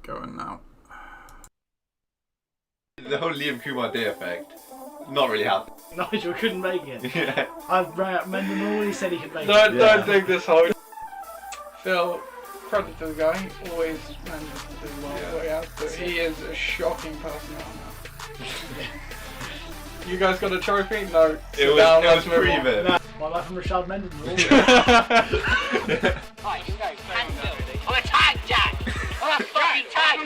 going now. The whole Liam Kumar Day effect, not really happened. Nigel couldn't make it. Yeah. I rang up Mendenhall, he said he could make it. Don't think this whole Phil, credit to the guy, he always manages to do well what he has to. He is a shocking personality. You guys got a trophy? No. It was pre-event. No, my life from Rashad Mendenhall. Right, you go. Cancel. I'm a tag, Jack. I'm a fucking tag.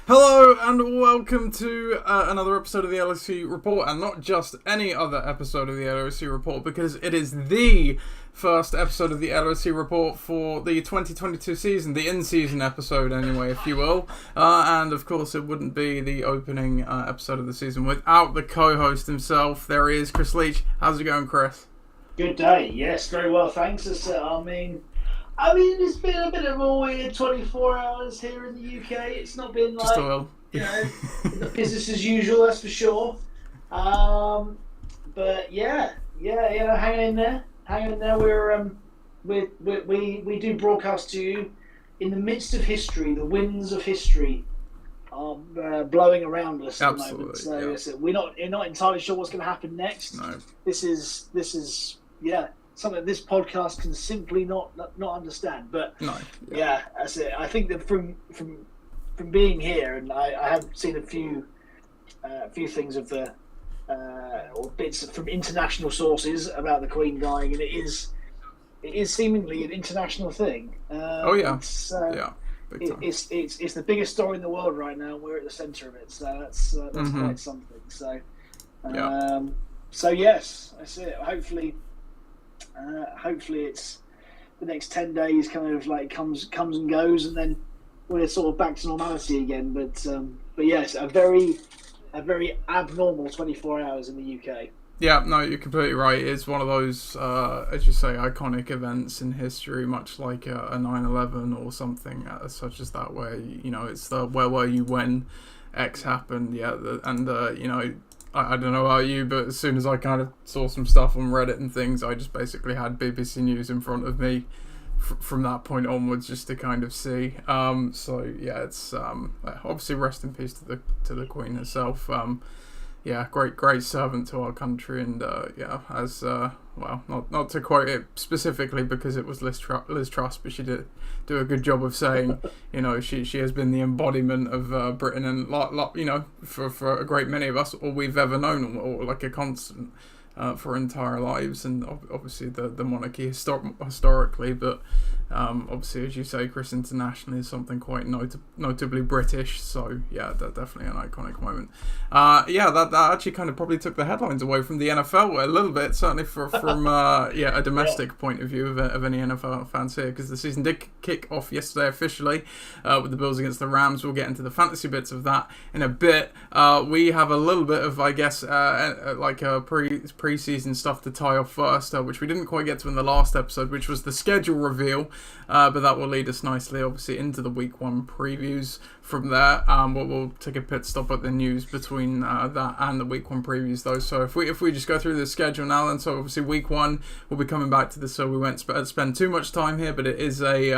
Hello and welcome to another episode of the LOC Report, and not just any other episode of the LOC Report, because it is the first episode of the LOC Report for the 2022 season, the in-season episode anyway, if you will, and of course it wouldn't be the opening episode of the season without the co-host himself. There he is, Chris Leach. How's it going, Chris? Good day, yes, very well, thanks. I mean, it's been a bit of a weird 24 hours here in the UK. It's not been like, Just a little. The business as usual, that's for sure. But yeah, hanging in there. We do broadcast to you in the midst of history. The winds of history are blowing around us at the moment. So we're not entirely sure what's going to happen next. No. This is something this podcast can simply not understand. But that's it. I think that from being here, and I have seen a few things of the or bits from international sources about the Queen dying, and it is seemingly an international thing. It's the biggest story in the world right now, and we're at the centre of it. So that's quite something. So yes, that's it. Hopefully it's the next 10 days kind of like comes and goes, and then we're sort of back to normality again. But yes, a very abnormal 24 hours in the UK. Yeah, no, you're completely right. It's one of those, as you say, iconic events in history, much like a 9/11 or something such as that, where, you know, it's the where were you when X happened, I don't know about you, but as soon as I kind of saw some stuff on Reddit and things, I just basically had BBC News in front of me from that point onwards, just to kind of see. It's obviously rest in peace to the Queen herself. Great servant to our country, and not to quote it specifically because it was Liz Truss, but she did do a good job of saying, you know, she has been the embodiment of Britain, and for a great many of us, all we've ever known, or like a constant for entire lives, and obviously the monarchy historically, but obviously, as you say, Chris, internationally is something quite notably British. So yeah, that's definitely an iconic moment. That actually kind of probably took the headlines away from the NFL a little bit, certainly from a domestic point of view of any NFL fans here, because the season did kick off yesterday officially with the Bills against the Rams. We'll get into the fantasy bits of that in a bit. We have a little bit of, I guess, pre-season stuff to tie off first, which we didn't quite get to in the last episode, which was the schedule reveal, but that will lead us nicely obviously into the week one previews. From there, we'll take a pit stop at the news between that and the week one previews though. So if we just go through the schedule now, then, so obviously week one we'll be coming back to this, so we won't spend too much time here, but it is a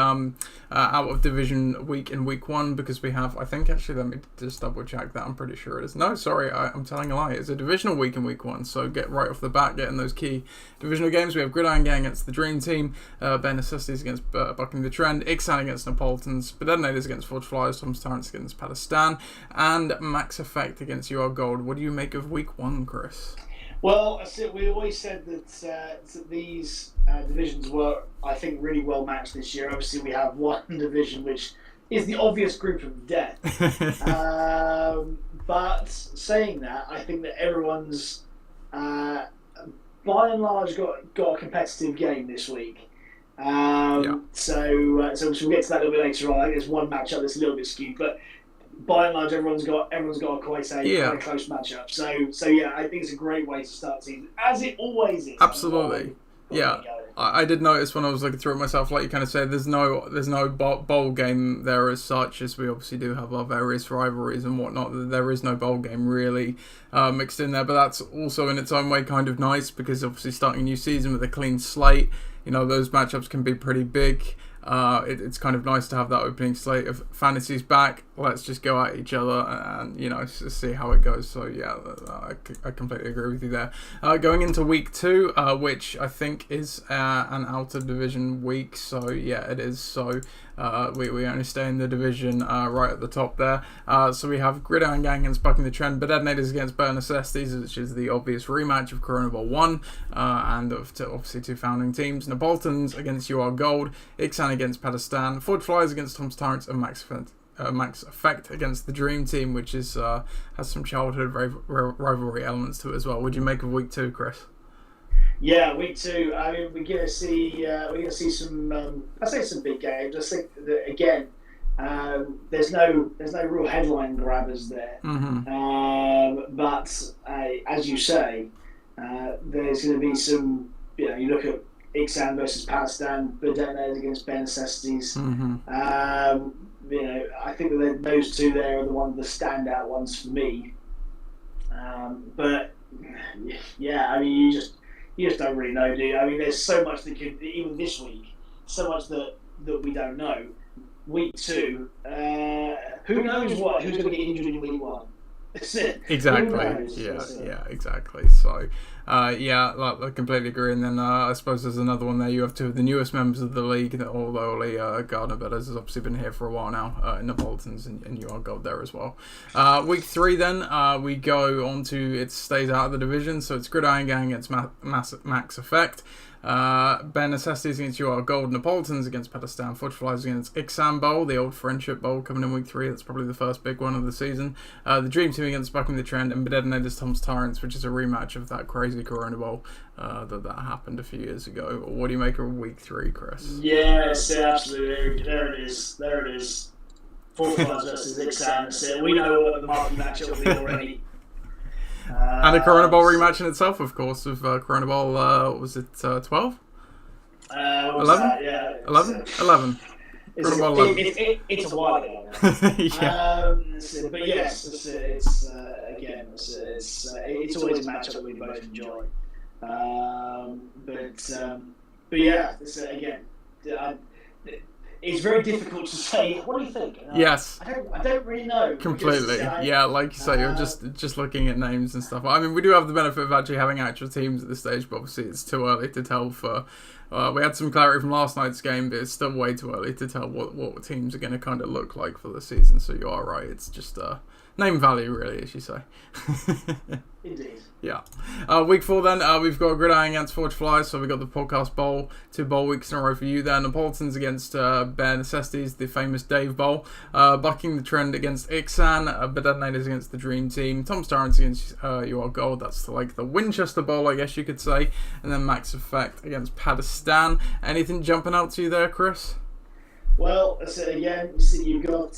out of division week in week one, because we have, I think, actually, let me just double check that, I'm pretty sure it is. No, sorry, I'm telling a lie. It's a divisional week in week one, so get right off the bat, getting those key divisional games. We have Gridiron Gang against the Dream Team, Bare Necessities against Bucking the Trend, Ixan against Neapolitans, Bedetonators against Forge Flyers, Tom's Torrents against Palestine, and Max Effect against UR Gold. What do you make of week one, Chris? Well, we always said that these divisions were, I think, really well matched this year. Obviously, we have one division which is the obvious group of death. But saying that, I think that everyone's by and large got a competitive game this week. So we'll get to that a little bit later on. I think there's one matchup that's a little bit skewed, but by and large, everyone's got quite a close matchup. So I think it's a great way to start the season, as it always is. Absolutely. I did notice when I was looking through it myself, like you kind of said, there's no bowl game there as such, as we obviously do have our various rivalries and whatnot. There is no bowl game really mixed in there, but that's also in its own way kind of nice, because obviously starting a new season with a clean slate, you know, those matchups can be pretty big. it's kind of nice to have that opening slate of fantasies back. Let's just go at each other and see how it goes. So yeah, I completely agree with you there. Going into week 2, which I think is an out of division week. So yeah, it is. So we only stay in the division right at the top there. So we have Gridiron Gang against Bucking the Trend, but Detonators against Bare Necessities, which is the obvious rematch of Corona Bowl 1 and obviously 2 founding teams. Napolitans against UR Gold, Ixan against Pakistan, Forge Flyers against Tom's Tyrants, and Max Effect against the Dream Team, which is has some childhood rivalry elements to it as well. What do you make of week 2, Chris? Yeah, week 2. I mean, we're gonna see some. I say some big games. I think that again, there's no real headline grabbers there. Mm-hmm. But as you say, there's going to be some. You look at Ixan versus Pakistan, but Detonators against Bare Necessities. Mm-hmm. I think that those 2 there are the standout ones for me. But yeah, I mean, you just don't really know, do you? I mean, there's so much that could, even this week, so much that we don't know. Week 2, who knows who's going to get injured in week 1? Exactly. Yeah, exactly. So, I completely agree. And then I suppose there's another one there. You have 2 of the newest members of the league, although Gardner Betters has obviously been here for a while now, Napolitans and UR Gold there as well. Week 3 then, we go on to, it stays out of the division, so it's Gridiron Gang against Max Effect. Bare Necessities against UR Gold, Napolitans against Pakistan, Forge Flyers against Ixan Bowl, the old Friendship Bowl coming in week 3. That's probably the first big one of the season. The Dream Team against Bucking the Trend, and Detonators Tom's Tyrants, which is a rematch of that crazy Corona Bowl that happened a few years ago. What do you make of week 3, Chris? Yes, absolutely. There it is. Forge Flyers versus Ixan. We know what the market matchup will be already. And a Corona Bowl rematch in itself, of course, of Corona Bowl, was it 12? 11? Yeah. 11? 11. It's a while ago now. Yeah. But yes, it's always a matchup we both enjoy. But yeah, it's very difficult to say. What do you think? Yes. I don't really know. Completely. Like you say, you're just looking at names and stuff. I mean, we do have the benefit of actually having actual teams at this stage, but obviously it's too early to tell for... we had some clarity from last night's game, but it's still way too early to tell what teams are going to kind of look like for the season. So you are right. It's just name value, really, as you say. Indeed. Yeah. Week 4 then, we've got Gridiron against Forge Flyers, so we've got the Podcast Bowl, 2 bowl weeks in a row for you there. Napolitans against Bare Necessities, the famous Dave Bowl. Bucking the Trend against Ixan, Detonators against the Dream Team. Tom's Tyrants against UR Gold, that's like the Winchester Bowl, I guess you could say. And then Max Effect against Pakistan. Anything jumping out to you there, Chris? Well, again, you've got...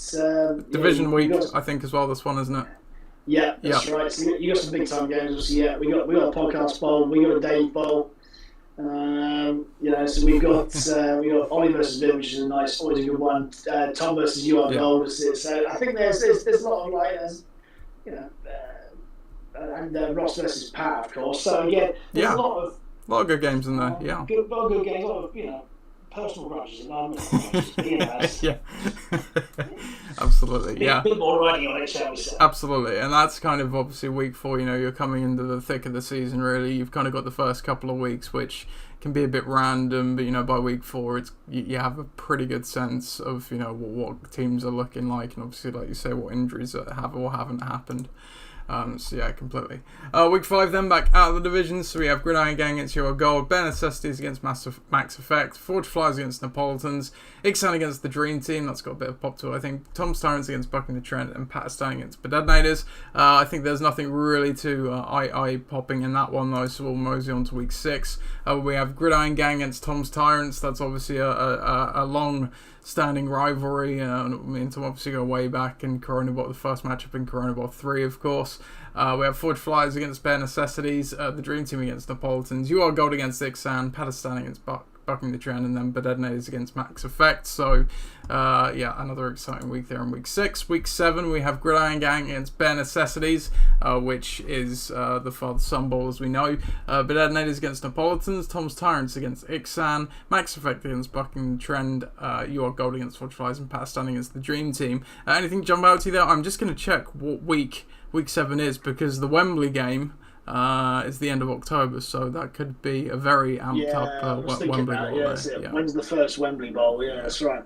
Division week, I think, as well, this one, isn't it? Yeah, that's right. So you got some big time games. So yeah, we got a Podcast Bowl, we got a Dave Bowl. So we got Ollie versus Bill, which is always a good one. Tom versus UR Gold. So I think there's a lot of and Ross versus Pat, of course. So again, there's a lot of good games in there. Yeah, a lot of good games. A lot of personal grudges, yeah. Absolutely, yeah. A bit more riding on it, shall we say. Absolutely, and that's kind of obviously week 4, you're coming into the thick of the season, really. You've kind of got the first couple of weeks, which can be a bit random, but, by week 4, you have a pretty good sense of, what teams are looking like, and obviously, like you say, what injuries have or haven't happened. So yeah, completely. Week 5 then, back out of the divisions. So we have Gridiron Gang against UR Gold, Bare Necessities against Max Effect, Forge Flyers against Napolitans, Ixan against the Dream Team, that's got a bit of pop to it, I think. Tom's Tyrants against Bucking the Trend, and Pakistan against Detonators. I think there's nothing really too eye-popping in that one though, so we'll mosey on to week 6. We have Gridiron Gang against Tom's Tyrants. That's obviously a long-standing rivalry. Me and Tom obviously go way back in Corona Bowl, the first matchup in Corona Bowl 3, of course. We have Forge Flyers against Bare Necessities, the Dream Team against Napolitans, UR Gold against Ixan, Pakistan against Bucking the Trend, and then Bedednators against Max Effect. So, another exciting week there in week 6. Week 7, we have Gridiron Gang against Bare Necessities, which is the father-son bowl, as we know. Bedednators against Napolitans, Tom's Tyrants against Ixan, Max Effect against Bucking the Trend, You Are Gold against Fortiflies, and Pat Standing against the Dream Team. Anything jump out to you there? I'm just going to check what week 7 is, because the Wembley game is the end of October, so that could be a very amped up Wembley Bowl. Yeah. When's the first Wembley Bowl? Yeah, that's right.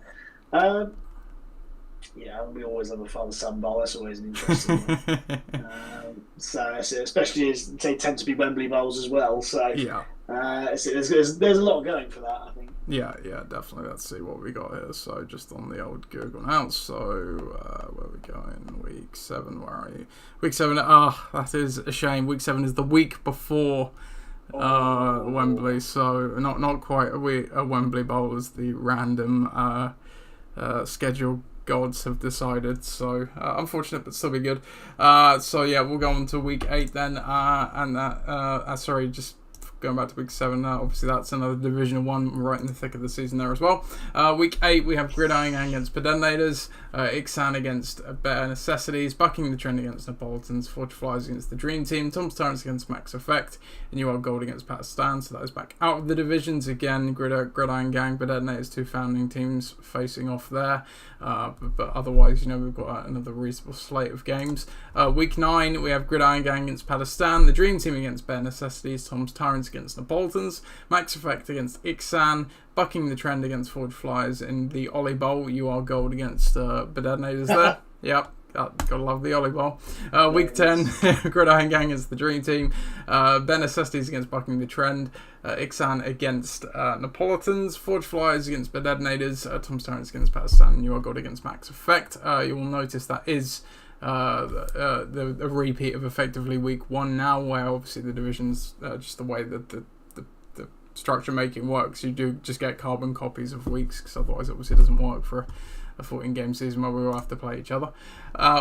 We always have a father-son bowl. That's always an interesting one. So especially as they tend to be Wembley Bowls as well. So yeah, there's a lot going for that, I think. Yeah, definitely. Let's see what we got here. So just on the old Google now. So where are we going? Week 7. Where are you? Week 7. That is a shame. Week 7 is the week before Wembley. So not quite a Wembley Bowl as the random schedule gods have decided. So unfortunate, but still be good. We'll go on to week 8 then. Just going back to week 7, obviously that's another Division 1 right in the thick of the season there as well. Week 8, we have Gridiron Gang against Bedednators, Ixan against Bare Necessities, Bucking the Trend against Napolitans, Fortiflies against the Dream Team, Tom's Tyrants against Max Effect, and You Are Gold against Pakistan. So that is back out of the divisions again. Gridiron Gang, Bedednators, 2 founding teams facing off there. But otherwise, we've got another reasonable slate of games. Week 9, we have Gridiron Gang against Pakistan, the Dream Team against Bare Necessities, Tom's Tyrants against Napolitans, Max Effect against Ixan, Bucking the Trend against Fortiflies in the Ollie Bowl. You Are Gold against Bedednators there. Yep. Gotta love the Ollie Bowl. Week 10, Gridiron Gang against the Dream Team, Bare Necessities against Bucking the Trend, Ixan against Napolitans, Fortiflies against Bedednators, Tom's Tyrants against Pakistan, and You Are Gold against Max Effect. You will notice that is the repeat of effectively week 1 now, where obviously the divisions, just the way that the structure making works, you do just get carbon copies of weeks, because otherwise obviously it doesn't work for a 14-game season where we all have to play each other.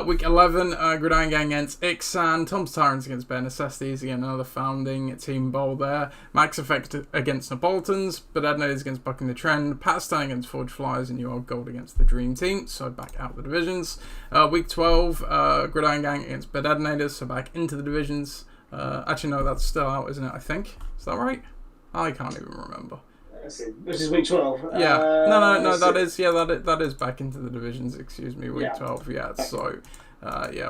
Week 11, Gridiron Gang against Ixan, Tom's Tyrants against Bare Necessities, again another founding team bowl there, Max Effect against Napolitans, Bedednators against Bucking the Trend, Pakistan against Fortiflies, and You Are Gold against the Dream Team, so back out the divisions. Week 12, Gridiron Gang against Bedednators, so back into the divisions. Actually no, that's still out, isn't it, I think? Is that right? I can't even remember. This is week 12. Yeah. No. That is back into the divisions. Excuse me. Week 12. Yeah. So,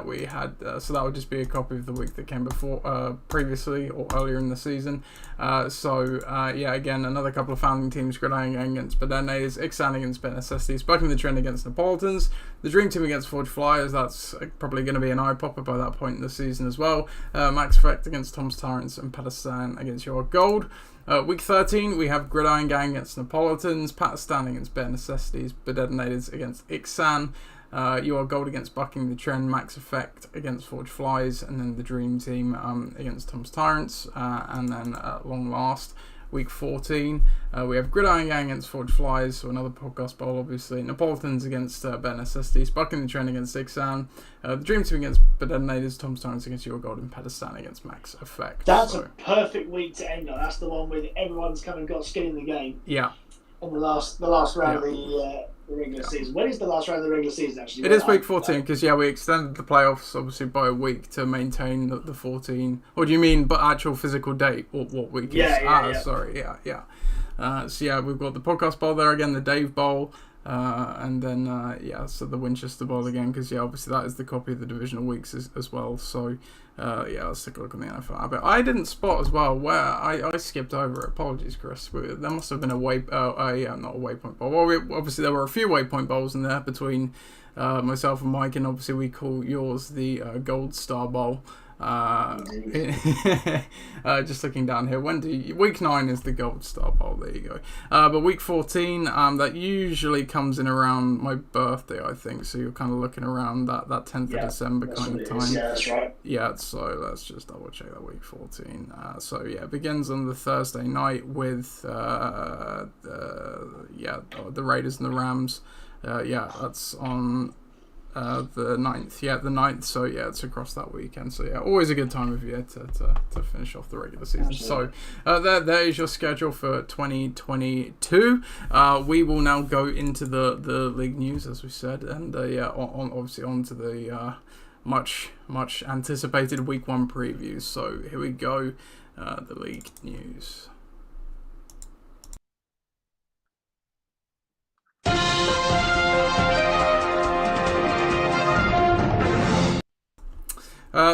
we had. So that would just be a copy of the week that came before, previously or earlier in the season. Again, another couple of founding teams: Gridiron Gang against Bedednators, Ixan against Bare Necessities, Bucking the Trend against Napolitans, the Dream Team against Fortiflies. That's probably going to be an eye popper by that point in the season as well. Max Effect against Tom's Tyrants and Pakistan against You Are Gold. Week 13, we have Gridiron Gang against Napolitans, Pakistan against Bare Necessities, Bedednators against Ixan, You Are Gold against Bucking the Trend, Max Effect against Fortiflies, and then the Dream Team against Tom's Tyrants. And then at long last, week 14, we have Gridiron Gang against Fortiflies, so another podcast bowl obviously, Napolitans against Bare Necessities, Bucking the Trend against Ixan, the Dream Team against Bedednators, Tom's Tyrants against You Are Gold, and Pakistan against Max Effect. That's a perfect week to end on. That's the one where everyone's come and got skin in the game. Yeah. On the last round of the regular season. When is the last round of the regular season, actually? It is week 14, because, we extended the playoffs, obviously, by a week to maintain the 14. Or do you mean, but actual physical date? What week is? Sorry, yeah. We've got the podcast bowl there again, the Dave Bowl, and then, so the Winchester Bowl again, because, obviously that is the copy of the divisional weeks as well. So, let's take a look on the NFL. But I didn't spot as well where I skipped over. Apologies, Chris. There must have been not a waypoint bowl. Well, obviously there were a few waypoint bowls in there between myself and Mike, and obviously we call yours the Gold Star Bowl. Just looking down here, week 9 is the Gold Star Bowl, there you go. But week 14, that usually comes in around my birthday, I think, so you're kind of looking around that 10th of December kind of time. Yeah, that's right. Yeah, so let's just double check that week 14. It begins on the Thursday night with the Raiders and the Rams. That's on the 9th. Yeah, the 9th. So yeah, it's across that weekend. So yeah, always a good time of year to finish off the regular season. Absolutely. So there is your schedule for 2022. We will now go into the league news, as we said, and obviously on to the much anticipated week 1 previews. So here we go, the league news.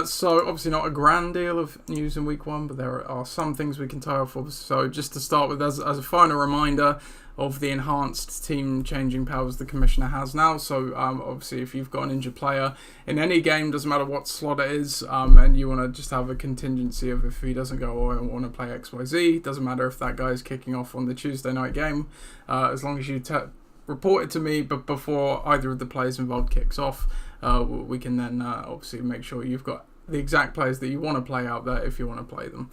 So obviously not a grand deal of news in week 1, but there are some things we can tie off of. So just to start with, as a final reminder of the enhanced team changing powers the commissioner has now. So obviously if you've got an injured player in any game, doesn't matter what slot it is, and you want to just have a contingency of if he doesn't go, or I want to play XYZ, doesn't matter if that guy is kicking off on the Tuesday night game, as long as you report it to me, but before either of the players involved kicks off, we can then obviously make sure you've got the exact players that you want to play out there if you want to play them.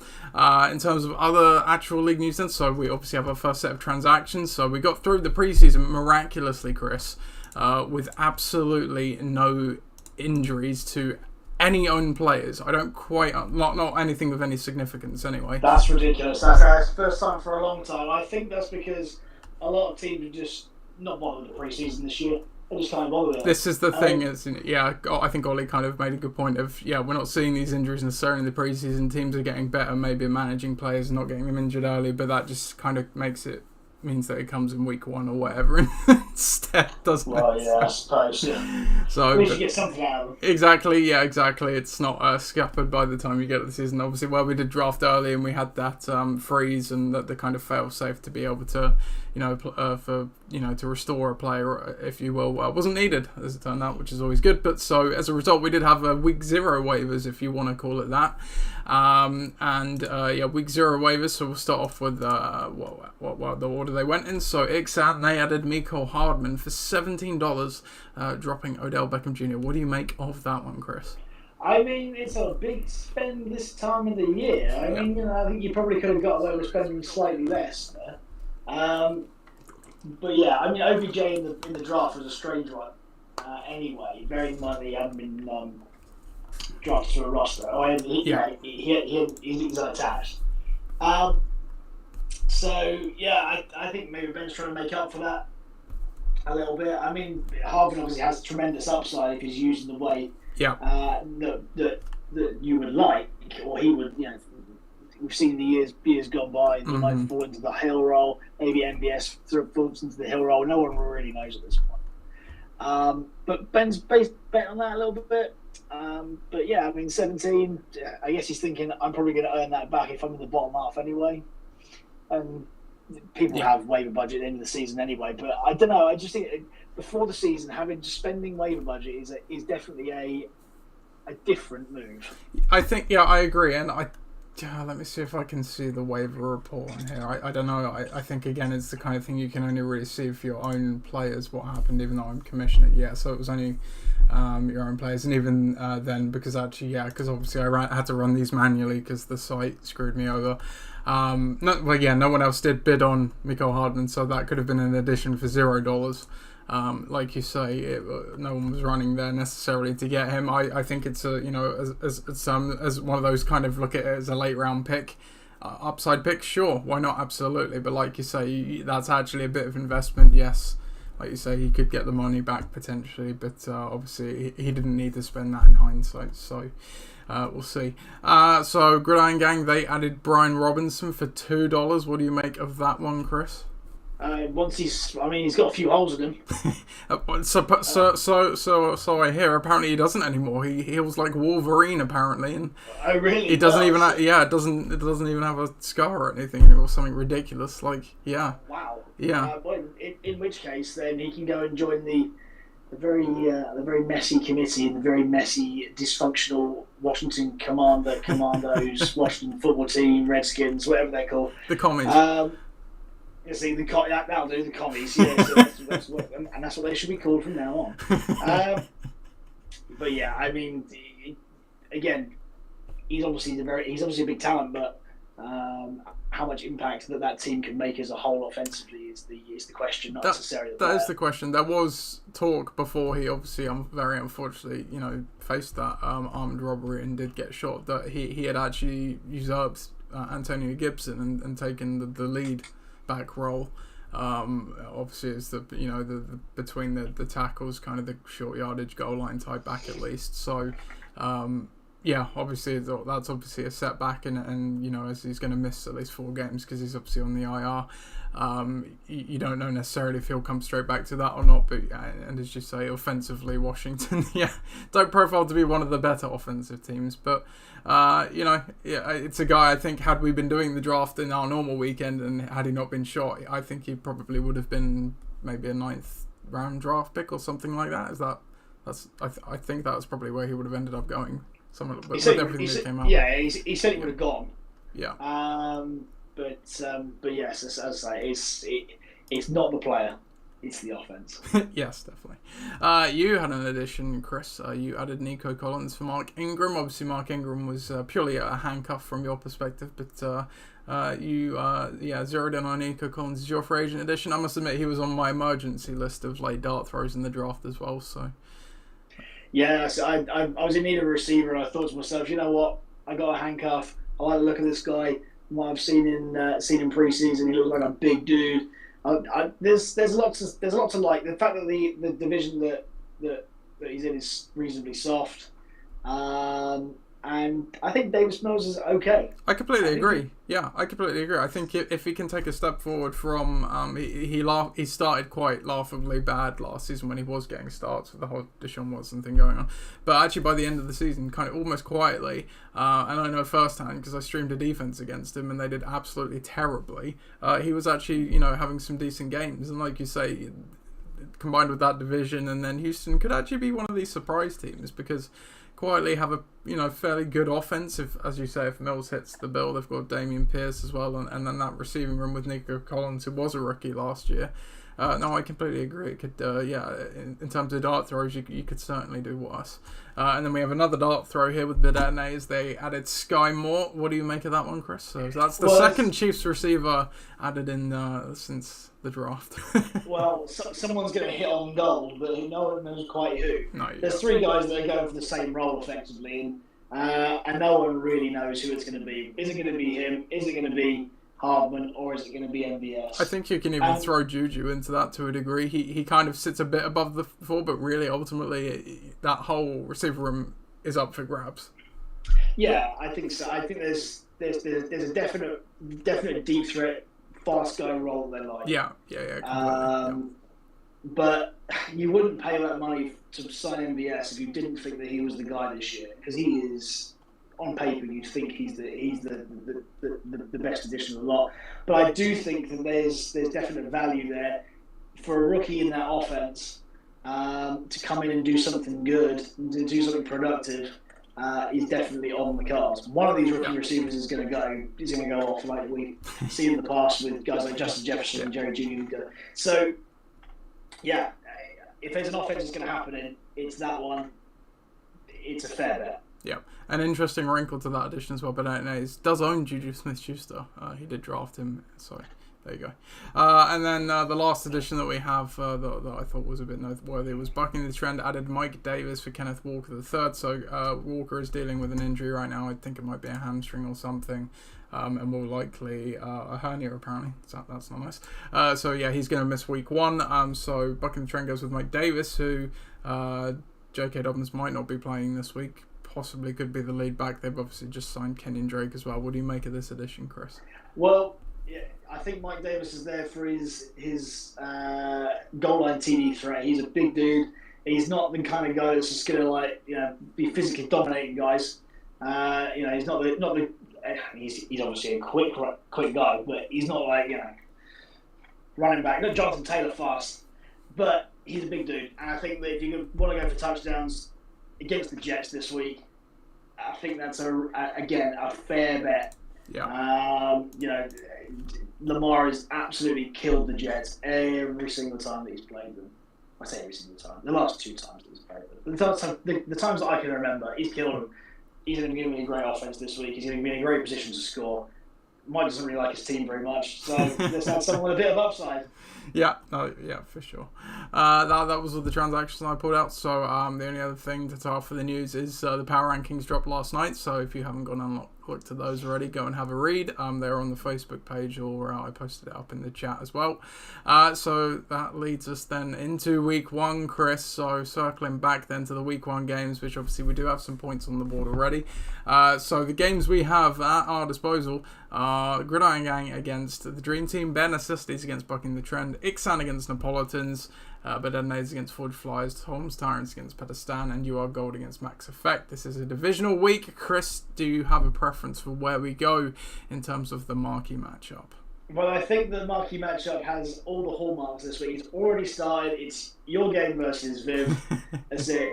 In terms of other actual league news then, so we obviously have our first set of transactions. So we got through the preseason miraculously, Chris, with absolutely no injuries to any own players. I don't quite, not anything of any significance anyway. That's ridiculous. That's the first time for a long time. I think that's because a lot of teams are just not bothered with the preseason this year. They just can't bother with it. This is the thing, I think Ollie kind of made a good point of, we're not seeing these injuries necessarily in the preseason. Teams are getting better, maybe managing players and not getting them injured early, but that just kind of means that it comes in week 1 or whatever instead, doesn't it? Well, yeah, I suppose. Yeah. So we should get something out of them. Exactly. It's not scuppered by the time you get to the season. Obviously, we did draft early and we had that freeze and the kind of fail safe to be able to, to restore a player, if you will, wasn't needed as it turned out, which is always good. But so as a result, we did have week 0 waivers, if you want to call it that. Week 0 waivers. So we'll start off with what the order they went in. So Ixan, they added Mecole Hardman for $17, dropping Odell Beckham Jr. What do you make of that one, Chris? I mean, it's a big spend this time of the year. I mean, I think you probably could have got away with spending slightly less there. But yeah, I mean, OBJ in the draft was a strange one. Anyway, bearing in mind that he hadn't been drafted to a roster. He's unattached. I think maybe Ben's trying to make up for that a little bit. I mean, Hardman obviously has tremendous upside if he's using the way that you would like, or he would. We've seen the years gone by. He might fall into the hill roll. Maybe MBS falls into the hill roll. No one really knows at this point. But Ben's bet on that a little bit. But yeah, I mean, 17. I guess he's thinking I'm probably going to earn that back if I'm in the bottom half anyway. And people have waiver budget at the end of the season anyway. But I don't know. I just think before the season, spending waiver budget is definitely a different move. I think I agree, and let me see if I can see the waiver report on here. I don't know. I think, again, it's the kind of thing you can only really see for your own players what happened, even though I'm commissioner. Yeah, so it was only your own players. And even then, because obviously I had to run these manually because the site screwed me over. No one else did bid on Mecole Hardman, so that could have been an addition for $0. Like you say, no one was running there necessarily to get him. I think it's as one of those kind of look at it as a late round pick, upside pick. Sure, why not? Absolutely. But like you say, that's actually a bit of investment. Yes, like you say, he could get the money back potentially, but obviously he didn't need to spend that in hindsight. So we'll see. So Gridiron Gang, they added Brian Robinson for $2. What do you make of that one, Chris? He's got a few holes in him. So I hear. Apparently, he doesn't anymore. He heals like Wolverine, apparently, and oh really? He doesn't even. It doesn't even have a scar or anything, or something ridiculous. Like, yeah. Wow. Yeah. In which case, then he can go and join the very messy committee and the very messy, dysfunctional Washington Commandos, Washington football team, Redskins, whatever they're called. The commies. That'll do, the commies. Yeah, so that's what they should be called from now on. But yeah, I mean, again, he's obviously a big talent, but How much impact that team can make as a whole offensively is the question, not necessarily. That is the question. There was talk before he obviously, very unfortunately, faced that armed robbery and did get shot, that he had actually usurped Antonio Gibson and taken the lead back role. Obviously, it's the between the tackles, kind of the short yardage goal line type back at least. So. Yeah, obviously that's obviously a setback, and as he's going to miss at least 4 games because he's obviously on the IR. You don't know necessarily if he'll come straight back to that or not, but and as you say, offensively, Washington, don't profile to be one of the better offensive teams, but it's a guy I think had we been doing the draft in our normal weekend and had he not been shot, I think he probably would have been maybe a 9th round draft pick or something like that. I think that was probably where he would have ended up going. With everything that came out. Yeah, he said he would have gone. Yeah. But yes, as I say, it's not the player, it's the offense. Yes, definitely. You had an addition, Chris. You added Nico Collins for Mark Ingram. Obviously, Mark Ingram was purely a handcuff from your perspective, but you zeroed in on Nico Collins as your free agent addition. I must admit, he was on my emergency list of late dart throws in the draft as well. So. Yeah, so I was in need of a receiver, and I thought to myself, you know what? I got a handcuff. I like the look of this guy. What I've seen in preseason, he looks like a big dude. There's lots to like. The fact that the division that he's in is reasonably soft, and I think Davis Mills is okay. I completely agree. I completely agree. I think if he can take a step forward from he started quite laughably bad last season when he was getting starts with the whole Deshaun Watson thing going on, but actually by the end of the season, kind of almost quietly, and I know firsthand because I streamed a defense against him and they did absolutely terribly. He was actually having some decent games, and like you say, combined with that division, and then Houston could actually be one of these surprise teams because. Quietly have a fairly good offense as you say, if Mills hits the bill. They've got Damian Pierce as well, and then that receiving room with Nico Collins, who was a rookie last year. No, I completely agree. It could, in terms of dart throws, you could certainly do worse. And then we have another dart throw here with Bidene as they added Sky Moore. What do you make of that one, Chris? So that's the second Chiefs receiver added in since the draft. Well, someone's going to hit on goal, but no one knows quite who. No, There's 3 guys that are going for the same role effectively, and no one really knows who it's going to be. Is it going to be him? Is it going to be Hardman, or is it going to be MVS? I think you can even throw Juju into that to a degree. He kind of sits a bit above the 4, but really, ultimately, that whole receiver room is up for grabs. Yeah, I think so. I think there's a definite deep threat, fast going role they like. Yeah, completely. But you wouldn't pay that money to sign MVS if you didn't think that he was the guy this year, because he is. On paper, you'd think he's the best addition of the lot, but I do think that there's definite value there for a rookie in that offense to come in and do something good, to do something productive. Is definitely on the cards. One of these rookie receivers is going to go off like we see in the past with guys like Justin Jefferson and Jerry Jr. So, yeah, if there's an offense that's going to happen it's that one. It's a fair bet. Yeah, an interesting wrinkle to that addition as well, but does own Juju Smith-Schuster. He did draft him, so there you go. And then the last addition that we have that I thought was a bit noteworthy was bucking the trend, added Mike Davis for Kenneth Walker III. So Walker is dealing with an injury right now. I think it might be a hamstring or something. And more likely a hernia, apparently. So that's not nice. So yeah, he's going to miss week 1. So bucking the trend goes with Mike Davis, who J.K. Dobbins might not be playing this week. Possibly could be the lead back. They've obviously just signed Kenyon Drake as well. What do you make of this addition, Chris? Well, yeah, I think Mike Davis is there for his goal line TD threat. He's a big dude. He's not the kind of guy that's just going to be physically dominating guys. He's not the. He's obviously a quick guy, but he's not running back. Not Jonathan Taylor fast, but he's a big dude. And I think that if you want to go for touchdowns against the Jets this week, I think that's a fair bet. Yeah. Lamar has absolutely killed the Jets every single time that he's played them. I say every single time. The last 2 times that he's played them. The times that I can remember, he's killed them. He's going to be in a great offense this week. He's going to be in a great position to score. Mike doesn't really like his team very much, so let's have someone with a bit of upside. Yeah, for sure. That was all the transactions I pulled out. So the only other thing to tell for the news is the power rankings dropped last night. So if you haven't gone and looked at those already, go and have a read. They're on the Facebook page, or I posted it up in the chat as well. So that leads us then into week 1, Chris. So circling back then to the week 1 games, which obviously we do have some points on the board already. So the games we have at our disposal are Gridiron Gang against the Dream Team, Bare Necessities against Bucking the Trend, Ixan against Napolitans, Bednades against Forge Flies, Tom's Tyrants against Pedestan, and You Are Gold against Max Effect. This is a divisional week. Chris, do you have a preference for where we go in terms of the marquee matchup? Well, I think the marquee matchup has all the hallmarks this week. It's already started. It's your game versus Viv. That's it.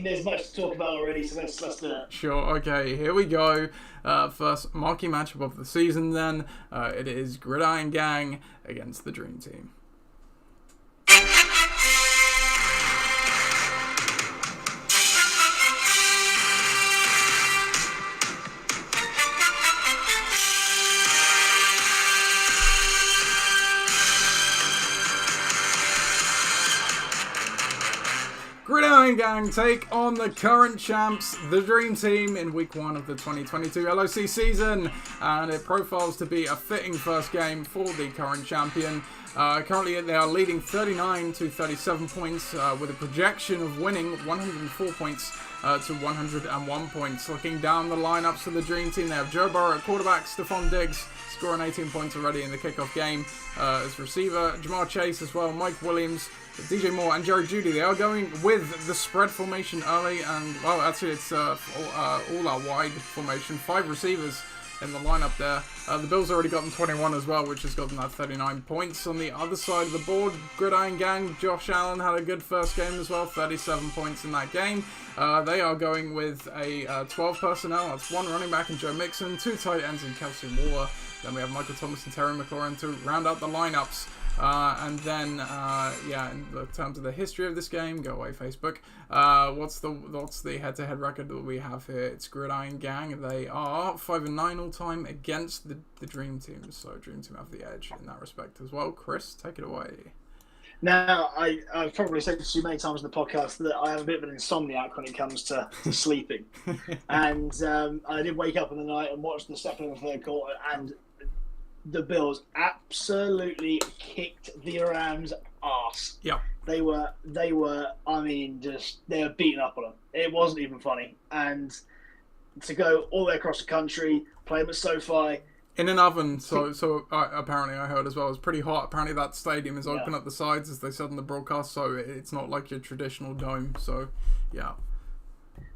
There's much to talk about already, so let's do it. Sure, okay, here we go. First marquee matchup of the season then. It is Gridiron Gang against the Dream Team. Gridiron Gang take on the current champs, the Dream Team, in week 1 of the 2022 LOC season, and it profiles to be a fitting first game for the current champion. Currently they are leading 39 to 37 points with a projection of winning 104 points to 101 points. Looking down the lineups for the Dream Team, they have Joe Burrow at quarterback, Stephon Diggs scoring 18 points already in the kickoff game as receiver, Jamar Chase as well, Mike Williams, DJ Moore and Jerry Jeudy. They are going with the spread formation early, and well, actually it's all our wide formation. 5 receivers in the lineup there. The Bills already got them 21 as well, which has got them at 39 points. On the other side of the board, Gridiron Gang, Josh Allen had a good first game as well, 37 points in that game. They are going with a 12 personnel. That's 1 running back and Joe Mixon, 2 tight ends and Kelsey Waller. Then we have Michael Thomas and Terry McLaurin to round out the lineups. And then, in terms of the history of this game, go away Facebook. What's the head-to-head record that we have here? It's Gridiron Gang. They are 5-9 all time against the Dream Team. So Dream Team have the edge in that respect as well. Chris, take it away. Now, I've probably said this to you many times in the podcast that I have a bit of an insomniac when it comes to sleeping. And I did wake up in the night and watch the second and third quarter, and the Bills absolutely kicked the Rams' arse. Yeah. They were beating up on them. It wasn't even funny. And to go all the way across the country, play them at SoFi. In an oven, so apparently I heard as well. It's pretty hot. Apparently that stadium is open at the sides, as they said in the broadcast, so it's not like your traditional dome. So, yeah.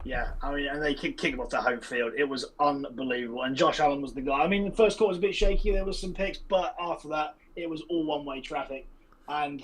Yeah, and they kicked him off the home field. It was unbelievable. And Josh Allen was the guy. The first quarter was a bit shaky. There was some picks, but after that, it was all one-way traffic. And,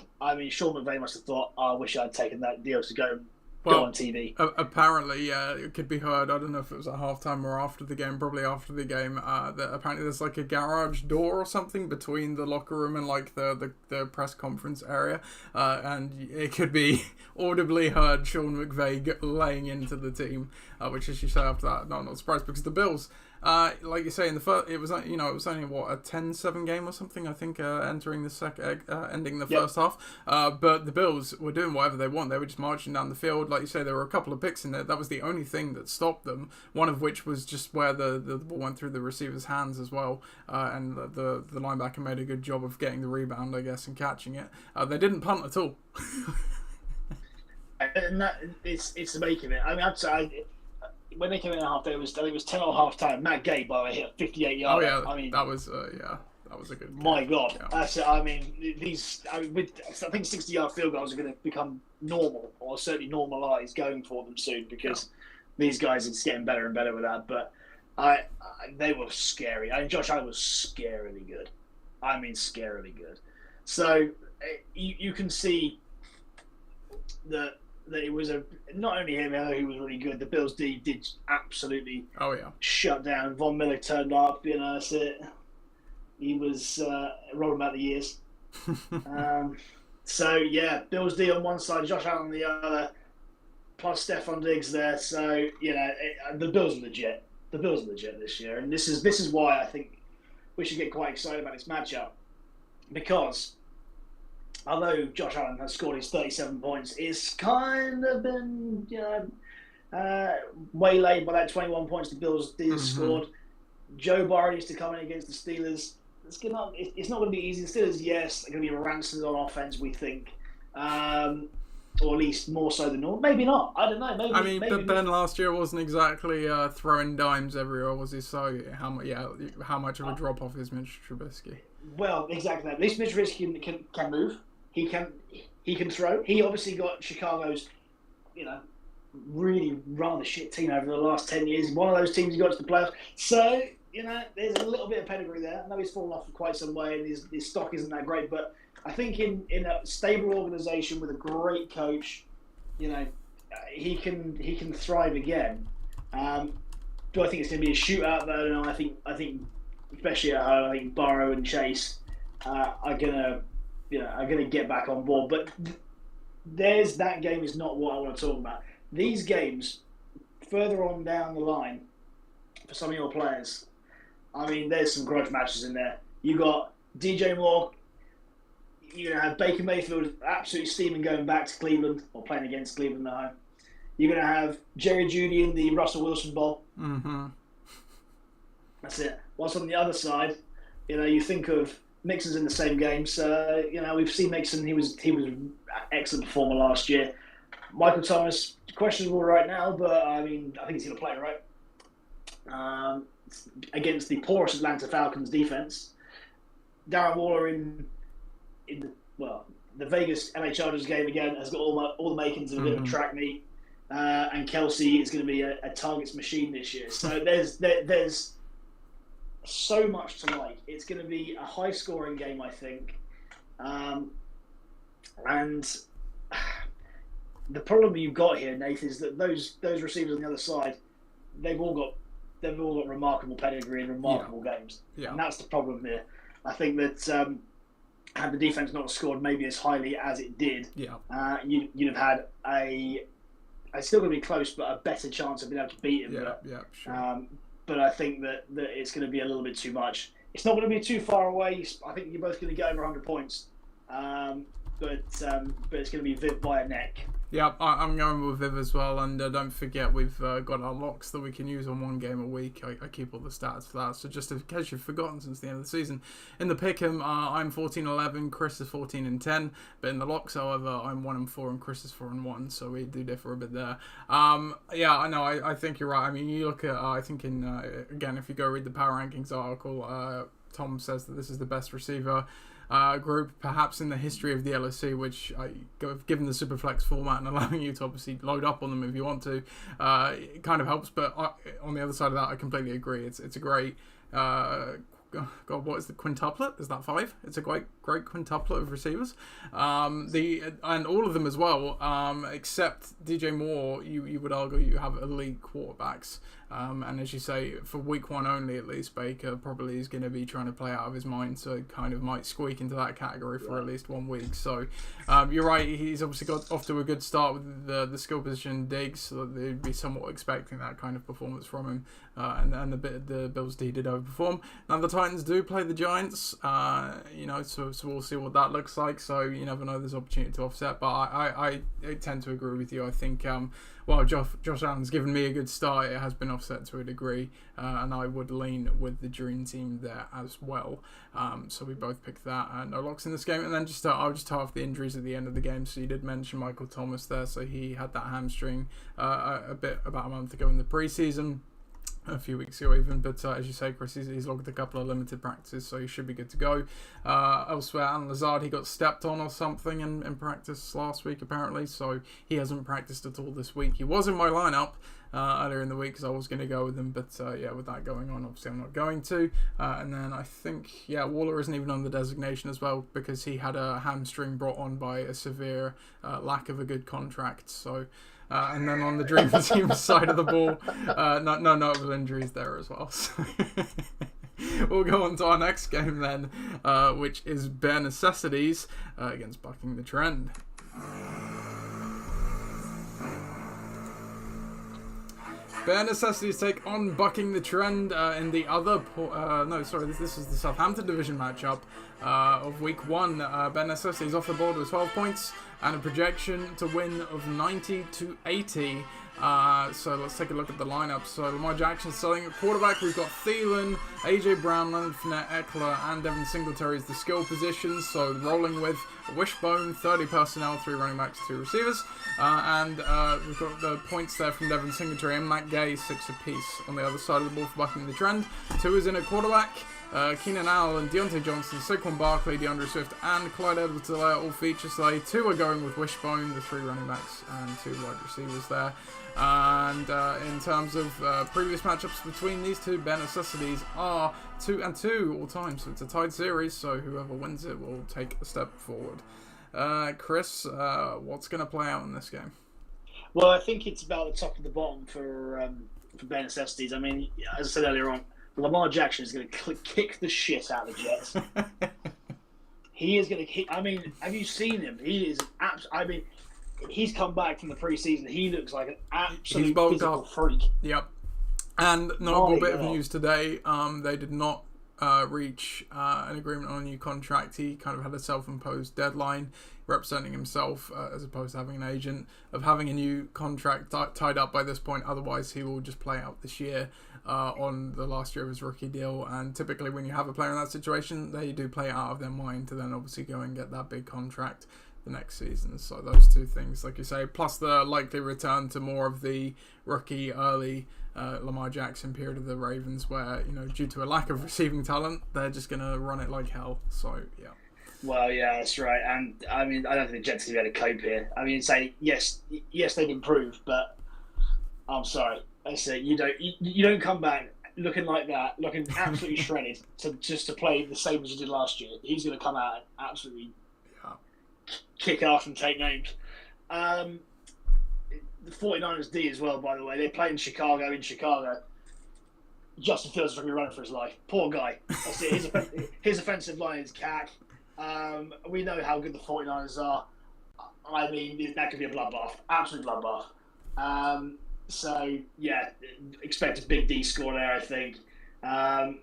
Sean McVay must have thought, I wish I'd taken that deal to go on TV. Apparently, it could be heard. I don't know if it was at halftime or after the game. Probably after the game. That apparently there's like a garage door or something between the locker room and like the press conference area, and it could be audibly heard Sean McVay laying into the team, which, as you say, after that, no, I'm not surprised, because the Bills, like you say, in the first, it was only a 10-7 game or something, I think, entering the ending the first half. But the Bills were doing whatever they want. They were just marching down the field. Like you say, there were a couple of picks in there. That was the only thing that stopped them. One of which was just where the ball went through the receiver's hands as well, and the linebacker made a good job of getting the rebound, I guess, and catching it. They didn't punt at all. And that it's the making it. I'd say when they came in at half, it was 10 at half time. Matt Gay, by the way, hit a 58 yard. Oh yeah, that was a good game. My God, yeah. That's it. I think 60-yard field goals are going to become normal, or certainly normalised going for them soon, because these guys are getting better and better with that. But they were scary. Josh Allen was scarily good. Scarily good. So you can see that it was not only him who was really good. The Bills did absolutely shut down. Von Miller turned up. That's it. He was rolling about the years. Bills D on one side, Josh Allen on the other, plus Stephon Diggs there. So the Bills are legit. the Bills are legit this year, and this is why I think we should get quite excited about this matchup, because although Josh Allen has scored his 37 points, it's kind of been waylaid by that 21 points the Bills did scored. Joe Burrow needs to come in against the Steelers. It's not going to be easy. The Steelers, yes, they're going to be ransomed on offense, we think. Or at least more so than normal. Maybe not. I don't know. Maybe. But Ben last year wasn't exactly throwing dimes everywhere, was he? So how much of a drop off is Mitch Trubisky? Well, exactly that. At least Mitch Trubisky can move. He can throw. He obviously got Chicago's, really rather shit team over the last 10 years. One of those teams who got to the playoffs. So there's a little bit of pedigree there. I know he's fallen off for quite some way, and his stock isn't that great, but I think in a stable organisation with a great coach, he can thrive again. Do I think it's going to be a shootout though? No, I think especially at home, I think Burrow and Chase are gonna get back on board. But that game is not what I want to talk about. These games further on down the line for some of your players. I mean, there's some grudge matches in there. You got DJ Moore. You're going to have Baker Mayfield absolutely steaming going back to Cleveland, or playing against Cleveland at home. You're going to have Jerry Jeudy in the Russell Wilson Bowl. Mm-hmm. That's it. Whilst on the other side, you think of Mixon's in the same game. So, we've seen Mixon. He was an excellent performer last year. Michael Thomas, questionable right now, but I think he's going to play, right? Against the porous Atlanta Falcons defense. Darren Waller in the Vegas LA Chargers game again has got all the makings of a bit of a track meet, and Kelsey is going to be a targets machine this year. So there's so much to like. It's going to be a high scoring game, I think, and the problem you've got here, Nate, is that those receivers on the other side, they've all got remarkable pedigree and remarkable games, and that's the problem here. I think that. Had the defense not scored maybe as highly as it did, you'd have had it's still going to be close, but a better chance of being able to beat him. Sure. But I think that it's going to be a little bit too much. It's not going to be too far away. I think you're both going to get over 100 points. But it's going to be Viv by a neck. Yeah, I'm going with Viv as well, and don't forget we've got our locks that we can use on one game a week. I keep all the stats for that, so just in case you've forgotten since the end of the season. In the pick'em, I'm 14-11, Chris is 14-10, but in the locks, however, I'm 1-4 and Chris is 4-1, so we do differ a bit there. Yeah, I know, I think you're right. I mean, you look at, I think again, if you go read the Power Rankings article, Tom says that this is the best receiver group perhaps in the history of the LOC, which given the Superflex format and allowing you to obviously load up on them if you want to, it kind of helps. But on the other side of that, I completely agree. It's a great God, what is the quintuplet? Is that 5? It's a great quintuplet of receivers. And all of them as well, except DJ Moore, you would argue you have elite quarterbacks. And as you say, for week 1 only at least, Baker probably is going to be trying to play out of his mind, so it kind of might squeak into that category for at least 1 week. So you're right, he's obviously got off to a good start with the skill position Diggs, so they'd be somewhat expecting that kind of performance from him. And the Bills did overperform. Now the Titans do play the Giants, so we'll see what that looks like. So you never know, there's opportunity to offset. But I tend to agree with you. I think Josh Allen's given me a good start. It has been offset to a degree, and I would lean with the Dream Team there as well. So we both picked that. No locks in this game. And then I'll just tie off the injuries at the end of the game. So you did mention Michael Thomas there. So he had that hamstring about a month ago in the preseason. A few weeks ago even, but as you say, Chris, he's logged a couple of limited practices, so he should be good to go. Elsewhere, Alan Lazard, he got stepped on or something in practice last week apparently, so he hasn't practiced at all this week. He was in my lineup earlier in the week because I was going to go with him, but with that going on, obviously I'm not going to. And then I think, Waller isn't even on the designation as well because he had a hamstring brought on by a severe lack of a good contract, so... and then on the Dream Team side of the ball, no notable injuries there as well. So we'll go on to our next game then, which is Bare Necessities against Bucking the Trend. Bare Necessities take on Bucking the Trend in the other... this is the Southampton division matchup of Week 1. Bare Necessities off the board with 12 points and a projection to win of 90 to 80. So let's take a look at the lineup. So Lamar Jackson starting at quarterback. We've got Thielen, AJ Brown, Leonard Fournette, Eckler, and Devin Singletary as the skill positions. So rolling with Wishbone, 30 personnel, 3 running backs, 2 receivers. And we've got the points there from Devin Singletary and Matt Gay, 6 apiece. On the other side of the ball for Bucking the Trend, 2 is in at quarterback. Keenan Allen, Deontay Johnson, Saquon Barkley, DeAndre Swift, and Clyde Edwards-Helaire all feature today. 2 are going with Wishbone, the 3 running backs and 2 wide receivers there. And in terms of previous matchups between these two, Bare Necessities are 2-2 all time, so it's a tied series. So whoever wins it will take a step forward. Chris, what's going to play out in this game? Well, I think it's about the top of the bottom for Bare Necessities. I mean, as I said earlier on, Lamar Jackson is going to kick the shit out of the Jets. He is going to kick. I mean, have you seen him? He is he's come back from the preseason. He looks like an absolute physical freak. Yep. And notable bit of news today, they did not reach an agreement on a new contract. He kind of had a self-imposed deadline representing himself as opposed to having an agent, of having a new contract tied up by this point. Otherwise, he will just play out this year on the last year of his rookie deal. And typically when you have a player in that situation, they do play it out of their mind to then obviously go and get that big contract the next season. So those two things, like you say, plus the likely return to more of the rookie early Lamar Jackson period of the Ravens, where, you know, due to a lack of receiving talent, they're just going to run it like hell. So yeah. Well, yeah, that's right. And I mean, I don't think the Jets are going to be able to cope here. I mean, yes, they've improved, but I'm sorry. I say you don't come back looking like that, looking absolutely shredded to play the same as you did last year. He's going to come out and absolutely kick off and take names. The 49ers D as well, by the way. They play in Chicago. Justin Fields is going to be running for his life. Poor guy. That's it. His offensive line is cack. We know how good the 49ers are. I mean, that could be a bloodbath. Absolute bloodbath. So, yeah, expect a big D score there, I think. And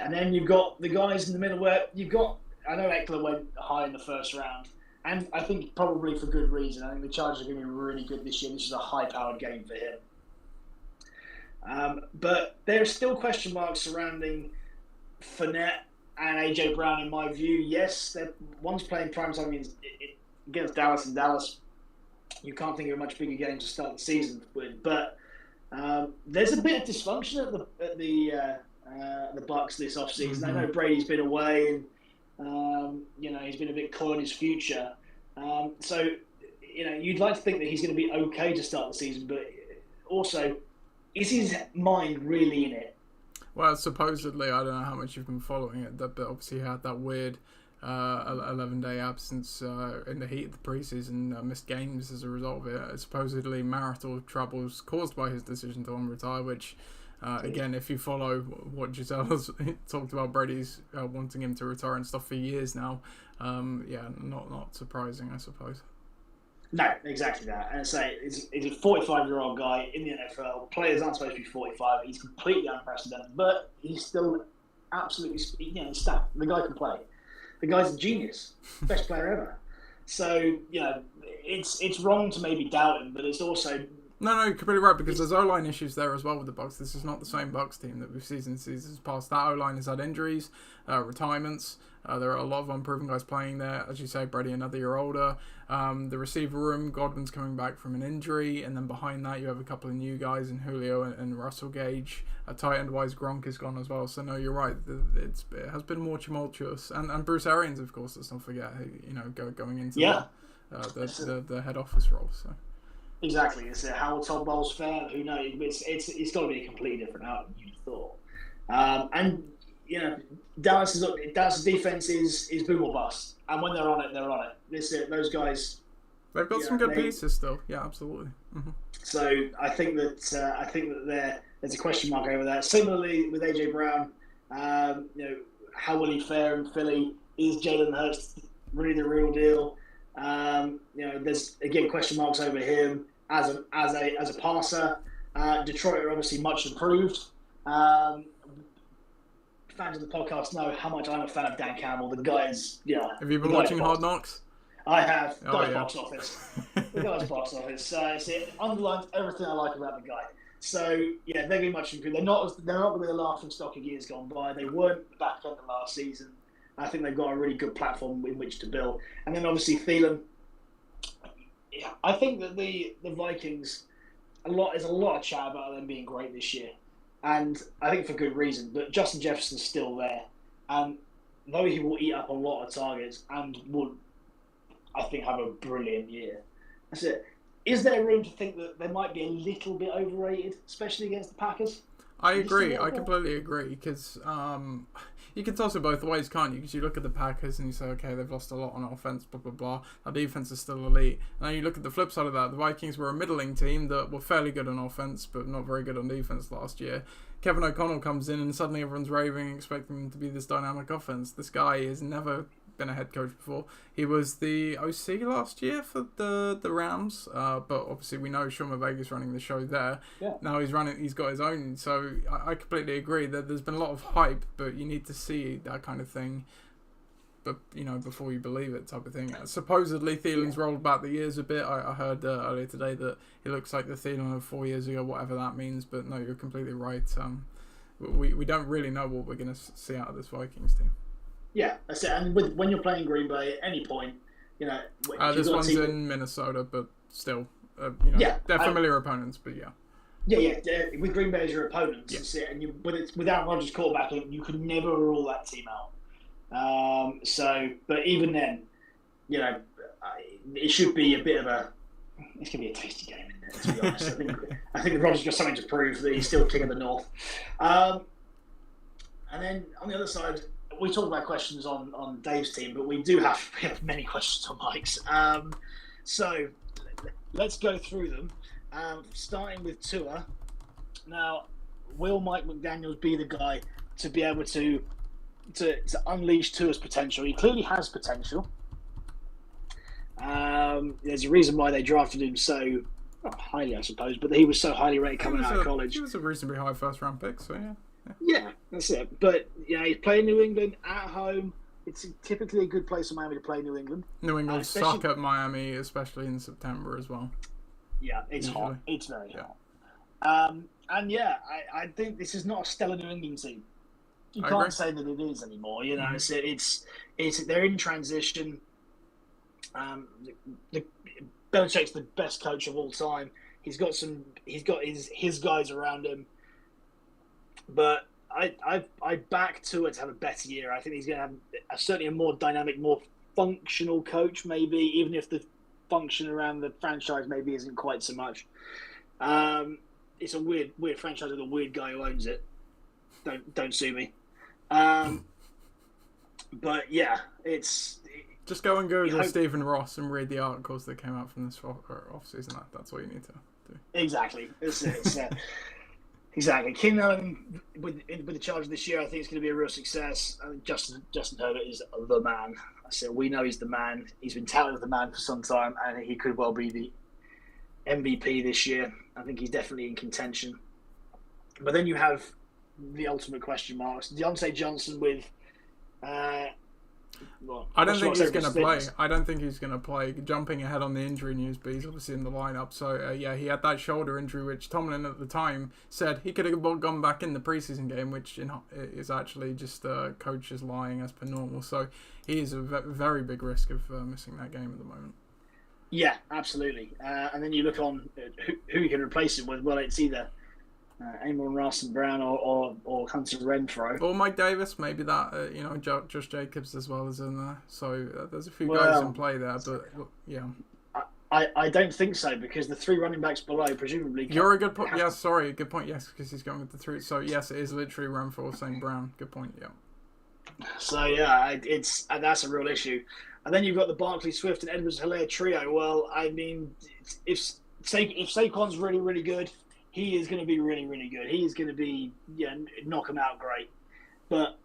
then you've got the guys in the middle where I know Eckler went high in the first round. And I think probably for good reason. I think the Chargers are going to be really good this year. This is a high-powered game for him. But there are still question marks surrounding Fournette and AJ Brown, in my view. Yes, one's playing primetime against Dallas, and Dallas, you can't think of a much bigger game to start the season with. But there's a bit of dysfunction at the Bucs this offseason. Mm-hmm. I know Brady's been away, and he's been a bit coy in his future. So, you'd like to think that he's going to be okay to start the season, but also, is his mind really in it? Well, supposedly, I don't know how much you've been following it, but obviously he had that weird 11-day absence in the heat of the preseason, missed games as a result of it. Supposedly marital troubles caused by his decision to unretire, which... again, if you follow what Giselle has talked about, Brady's wanting him to retire and stuff for years now. Not surprising, I suppose. No, exactly that. And he's a 45-year-old guy in the NFL. Players aren't supposed to be 45. He's completely unprecedented, but he's still absolutely, stacked. The guy can play. The guy's a genius, best player ever. So it's wrong to maybe doubt him, but it's also. No, you're completely right, because there's O-line issues there as well with the Bucs. This is not the same Bucs team that we've seen in seasons past. That O-line has had injuries, retirements. There are a lot of unproven guys playing there. As you say, Brady, another year older. The receiver room, Godwin's coming back from an injury. And then behind that, you have a couple of new guys in Julio and Russell Gage. Tight end-wise, Gronk is gone as well. So, no, you're right. It has been more tumultuous. And Bruce Arians, of course, let's not forget, going into the head office role. So. Exactly. It's how will Todd Bowles fare? Who knows? It's got to be a completely different outcome, you'd have thought. Dallas' defense is boom or bust, and when they're on it, they're on it. This is it. Those guys. They've got some good pieces still. Yeah, absolutely. Mm-hmm. So I think that there's a question mark over there. Similarly with AJ Brown, how will he fare in Philly? Is Jalen Hurts really the real deal? There's again question marks over him as a passer. Detroit are obviously much improved. Fans of the podcast know how much I'm a fan of Dan Campbell. The guy's, Have you been watching Hard Knocks? I have. Oh, Guy's yeah. box office. The guy's box office. It underlines everything I like about the guy. So yeah, they're going much improved. They're not going to be the laughing stock of years gone by. They weren't the back end of last season. I think they've got a really good platform in which to build. And then obviously Thielen. Yeah, I think that the Vikings, there's a lot of chat about them being great this year, and I think for good reason. But Justin Jefferson's still there, and though he will eat up a lot of targets and will, I think, have a brilliant year. That's it. Is there room to think that they might be a little bit overrated, especially against the Packers? I agree. I completely agree because you can toss it both ways, can't you? Because you look at the Packers and you say, okay, they've lost a lot on offense, blah, blah, blah. Our defense is still elite. And then you look at the flip side of that. The Vikings were a middling team that were fairly good on offense, but not very good on defense last year. Kevin O'Connell comes in and suddenly everyone's raving, expecting him to be this dynamic offense. This guy has never been a head coach before. He was the OC last year for the Rams, but obviously we know Sean McVay's running the show there. Yeah. Now he's got his own, so I completely agree that there's been a lot of hype, but you need to see that kind of thing, but before you believe it, type of thing. Supposedly Thielen's rolled back the years a bit. I heard earlier today that he looks like the Thielen of 4 years ago, whatever that means, but no, you're completely right. We don't really know what we're going to see out of this Vikings team. Yeah, that's it. And when you're playing Green Bay at any point, this one's in Minnesota, but still, yeah, they're familiar opponents, but yeah. Yeah. With Green Bay as your opponents, that's it. And without Rodgers quarterbacking, you could never rule that team out. But even then, it should be a bit of a. It's going to be a tasty game in there, to be honest. I think Rodgers got something to prove that he's still king of the North. And then on the other side, we talk about questions on Dave's team, but we have many questions on Mike's. So let's go through them. Starting with Tua. Now, will Mike McDaniels be the guy to be able to unleash Tua's potential? He clearly has potential. There's a reason why they drafted him so highly, I suppose, but he was so highly rated coming out of college. He was a reasonably high first-round pick, so yeah. Yeah, that's it. But he's playing New England at home. It's typically a good place for Miami to play New England. New England suck at Miami, especially in September as well. Yeah, it's hot. It's very hot. I think this is not a stellar New England team. You can't say that it is anymore. It's they're in transition. Belichick's the best coach of all time. He's got his guys around him. But I back Tua to have a better year. I think he's going to have certainly a more dynamic, more functional coach, maybe, even if the function around the franchise maybe isn't quite so much. It's a weird franchise with a weird guy who owns it. Don't sue me. But yeah, it's... Just go and Google Stephen Ross and read the articles that came out from this off-season. That's all you need to do. Exactly. Exactly. Keenan Allen with the Chargers this year, I think it's going to be a real success. I think Justin Herbert is the man. I said we know he's the man. He's been touted as the man for some time, and he could well be the MVP this year. I think he's definitely in contention. But then you have the ultimate question marks: Deontay Johnson with. I don't think he's going to play. I don't think he's going to play. Jumping ahead on the injury news, but he's obviously in the lineup. So, he had that shoulder injury, which Tomlin at the time said he could have gone back in the preseason game, which is actually just coaches lying as per normal. So, he is a very big risk of missing that game at the moment. Yeah, absolutely. And then you look on who you can replace him with. Well, it's either Amon Ross and Brown or Hunter Renfrow. Or Mike Davis, maybe that, Josh Jacobs as well as in there. So there's a few guys in play there, but yeah. I don't think so, because the three running backs below, presumably... You're a good point. Yeah, sorry, good point. Yes, because he's going with the three. So yes, it is literally Renfrow saying Brown. Good point, yeah. So yeah, that's a real issue. And then you've got the Barkley, Swift and Edwards-Helaire trio. Well, I mean, if Saquon's really, really good, he is going to be really, really good. He's going to be, knock him out great. But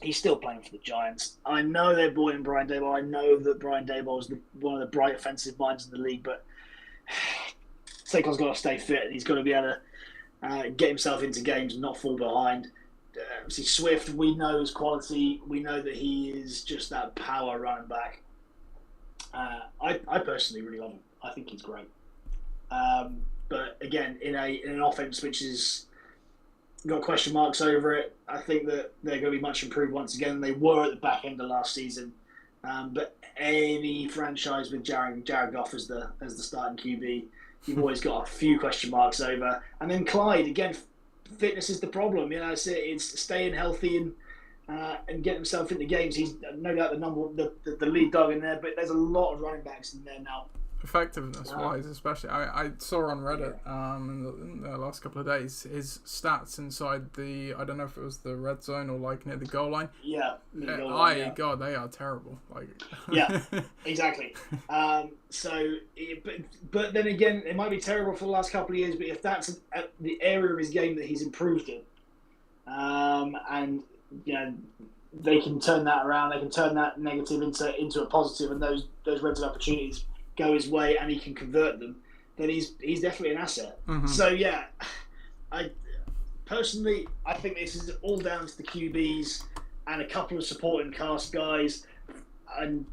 he's still playing for the Giants. I know they're bought in Brian Daboll. I know that Brian Daboll is one of the bright offensive minds in the league. But Saquon's got to stay fit. He's got to be able to get himself into games and not fall behind. Obviously, Swift, we know his quality. We know that he is just that power running back. I personally really love him. I think he's great. But again, in an offense which is got question marks over it, I think that they're going to be much improved once again. They were at the back end of last season. But any franchise with Jared Goff as the starting QB, you've always got a few question marks over. And then Clyde, again, fitness is the problem. It's staying healthy and getting himself into games. He's no doubt the lead dog in there, but there's a lot of running backs in there now. Effectiveness-wise, especially, I saw on Reddit in the last couple of days his stats inside the, I don't know if it was the red zone or like near the goal line. Yeah, God, they are terrible. Yeah, exactly. But then again, it might be terrible for the last couple of years. But if that's the area of his game that he's improved in, and they can turn that around, they can turn that negative into a positive, and those red zone opportunities go his way and he can convert them, then he's definitely an asset. Mm-hmm. So yeah, I think this is all down to the QBs and a couple of supporting cast guys. And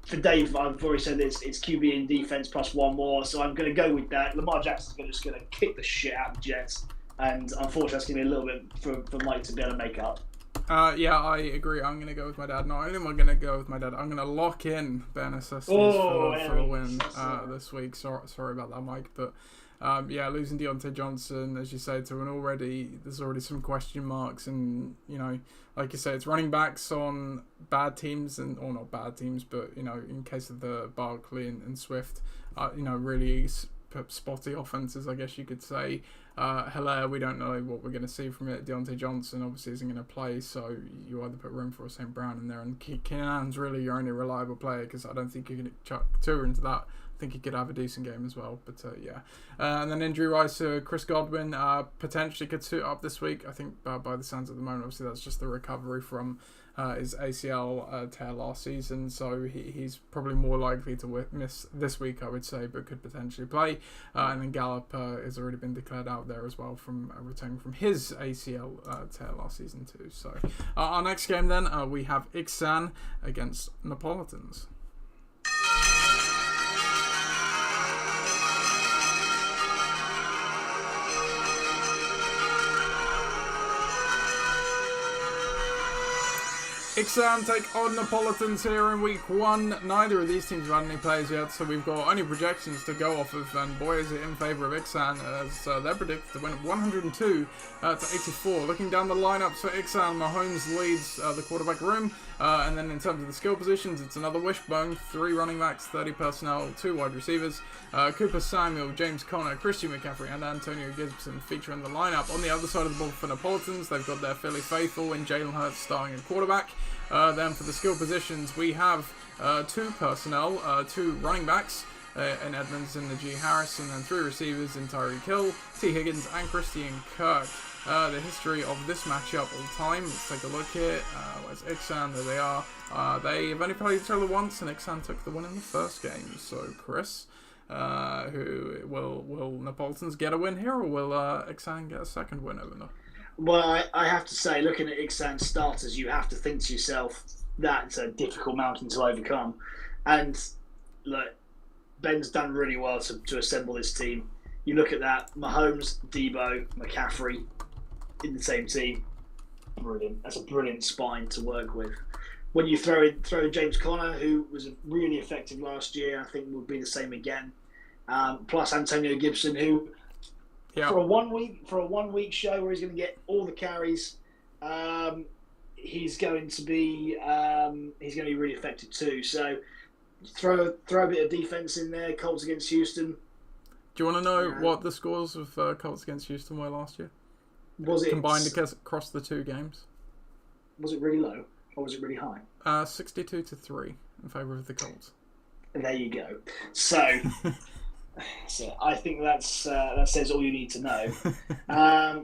for Dave, I've already said it's QB and defense plus one more, so I'm going to go with that. Lamar Jackson's just going to kick the shit out of the Jets, and unfortunately that's going to be a little bit for Mike to be able to make up. Yeah, I agree. I'm going to go with my dad. Not only am I going to go with my dad, I'm going to lock in Ben Assestes for a win this week. Sorry about that, Mike. But losing Deontay Johnson, as you say, there's already some question marks. And, like you say, it's running backs on bad teams, or not bad teams, but, in case of the Barkley and Swift, really spotty offenses, I guess you could say. Hilaire, we don't know what we're going to see from it. Deontay Johnson obviously isn't going to play, so you either put Renfrew or St. Brown in there, and Keenan's really your only reliable player, because I don't think you can chuck Tua into that. I think he could have a decent game as well, but and then injury-wise, Chris Godwin potentially could suit up this week. I think by the sounds at the moment, obviously that's just the recovery from his ACL tear last season, so he's probably more likely to miss this week, I would say, but could potentially play. And then Gallup has already been declared out there as well from returning from his ACL tear last season too. So our next game then, we have Ixan against Napolitans. Ixan take on Napolitans here in week 1. Neither of these teams have had any players yet, so we've got only projections to go off of, and boy is it in favour of Ixan, as they're predicted to win 102 to 84. Looking down the lineups for Ixan, Mahomes leads the quarterback room, and then in terms of the skill positions, it's another wishbone, 3 running backs, 30 personnel, 2 wide receivers, Cooper Samuel, James Conner, Christian McCaffrey, and Antonio Gibson feature in the lineup. On the other side of the ball for Napolitans, they've got their Philly faithful in Jalen Hurts starting at quarterback. Then for the skill positions, we have 2 personnel, 2 running backs in Edmonds and Najee Harris, and then 3 receivers in Tyreek Hill, T. Higgins, and Christian Kirk. The history of this matchup all time, let's take a look here. Where's Ixan? There they are. They've only played each other once, and Ixan took the win in the first game. So, Chris, will Napolitans get a win here, or will Ixan get a second win over them? Well, I have to say, looking at Ixan's starters, you have to think to yourself, that's a difficult mountain to overcome. And look, Ben's done really well to assemble this team. You look at that, Mahomes, Debo, McCaffrey in the same team. Brilliant. That's a brilliant spine to work with. When you throw in James Conner, who was really effective last year, I think will be the same again. Plus Antonio Gibson, who... Yeah. For a 1 week show where he's going to get all the carries, he's going to be really effective too. So throw a bit of defense in there. Colts against Houston. Do you want to know what the scores of Colts against Houston were last year? Was it combined across the 2 games? Was it really low or was it really high? 62-3 in favour of the Colts. And there you go. So. So I think that says all you need to know. I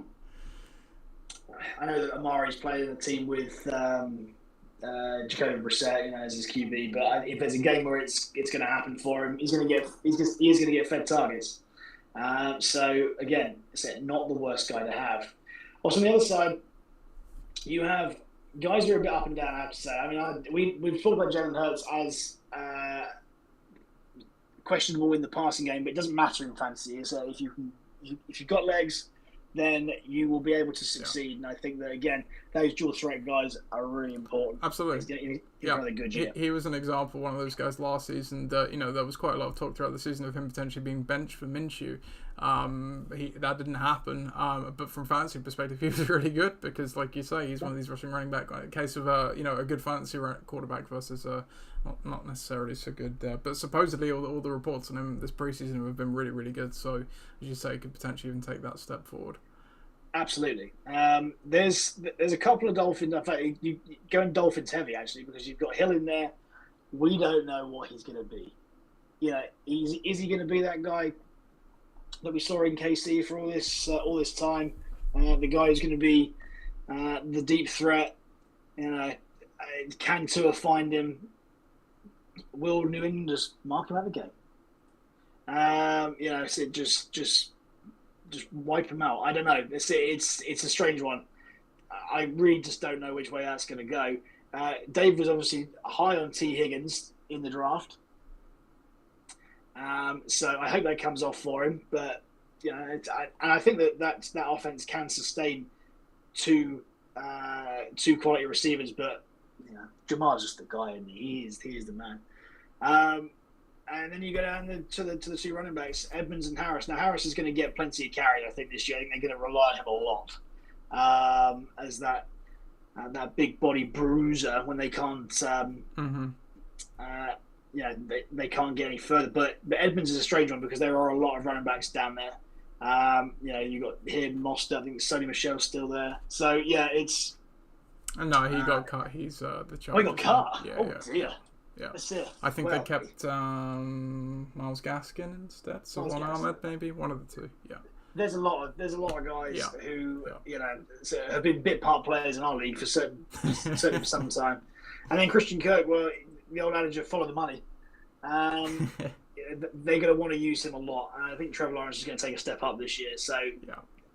know that Amari's playing in a team with Jacoby Brissett, as his QB. But if there's a game where it's going to happen for him, he is going to get fed targets. So again, it's not the worst guy to have. Also, on the other side, you have guys who are a bit up and down, I have to say. I mean, we've talked about Jalen Hurts as questionable in the passing game, but it doesn't matter in fantasy. So if you've got legs, then you will be able to succeed. And I think that, again, those dual threat guys are really important. Absolutely. He was an example, one of those guys last season that, there was quite a lot of talk throughout the season of him potentially being benched for Minshew. That didn't happen. But from fantasy perspective, he was really good because, like you say, he's one of these rushing running back. In case of a good fantasy quarterback versus not necessarily so good there. But supposedly all the reports on him this preseason have been really, really good. So, as you say, he could potentially even take that step forward. Absolutely. There's a couple of Dolphins. In fact, you going Dolphins heavy actually because you've got Hill in there. We don't know what he's going to be. Is he going to be that guy that we saw in KC for all this time? The guy who's going to be the deep threat. Can Tua find him? Will New England just mark him out of the game? So just wipe him out. I don't know. It's a strange one. I really just don't know which way that's going to go. Dave was obviously high on T. Higgins in the draft, so I hope that comes off for him. But I think that offense can sustain two quality receivers. But Jamar's just the guy, and he is the man. And then you go down to the two running backs, Edmonds and Harris. Now, Harris is going to get plenty of carry, I think, this year. I think they're going to rely on him a lot as that big body bruiser when they can't, they can't get any further. But Edmonds is a strange one because there are a lot of running backs down there. You got him, Mostert. I think Sonny Michel's still there. So it's. No, he got cut. He's the child. Oh, he got cut. Dear. Yeah, I think they kept Myles Gaskin instead. So Miles Ahmed, maybe one of the two. Yeah. There's a lot of guys who have been bit part players in our league for certainly for some time, and then Christian Kirk. Well, the old adage of follow the money. They're going to want to use him a lot, and I think Trevor Lawrence is going to take a step up this year. So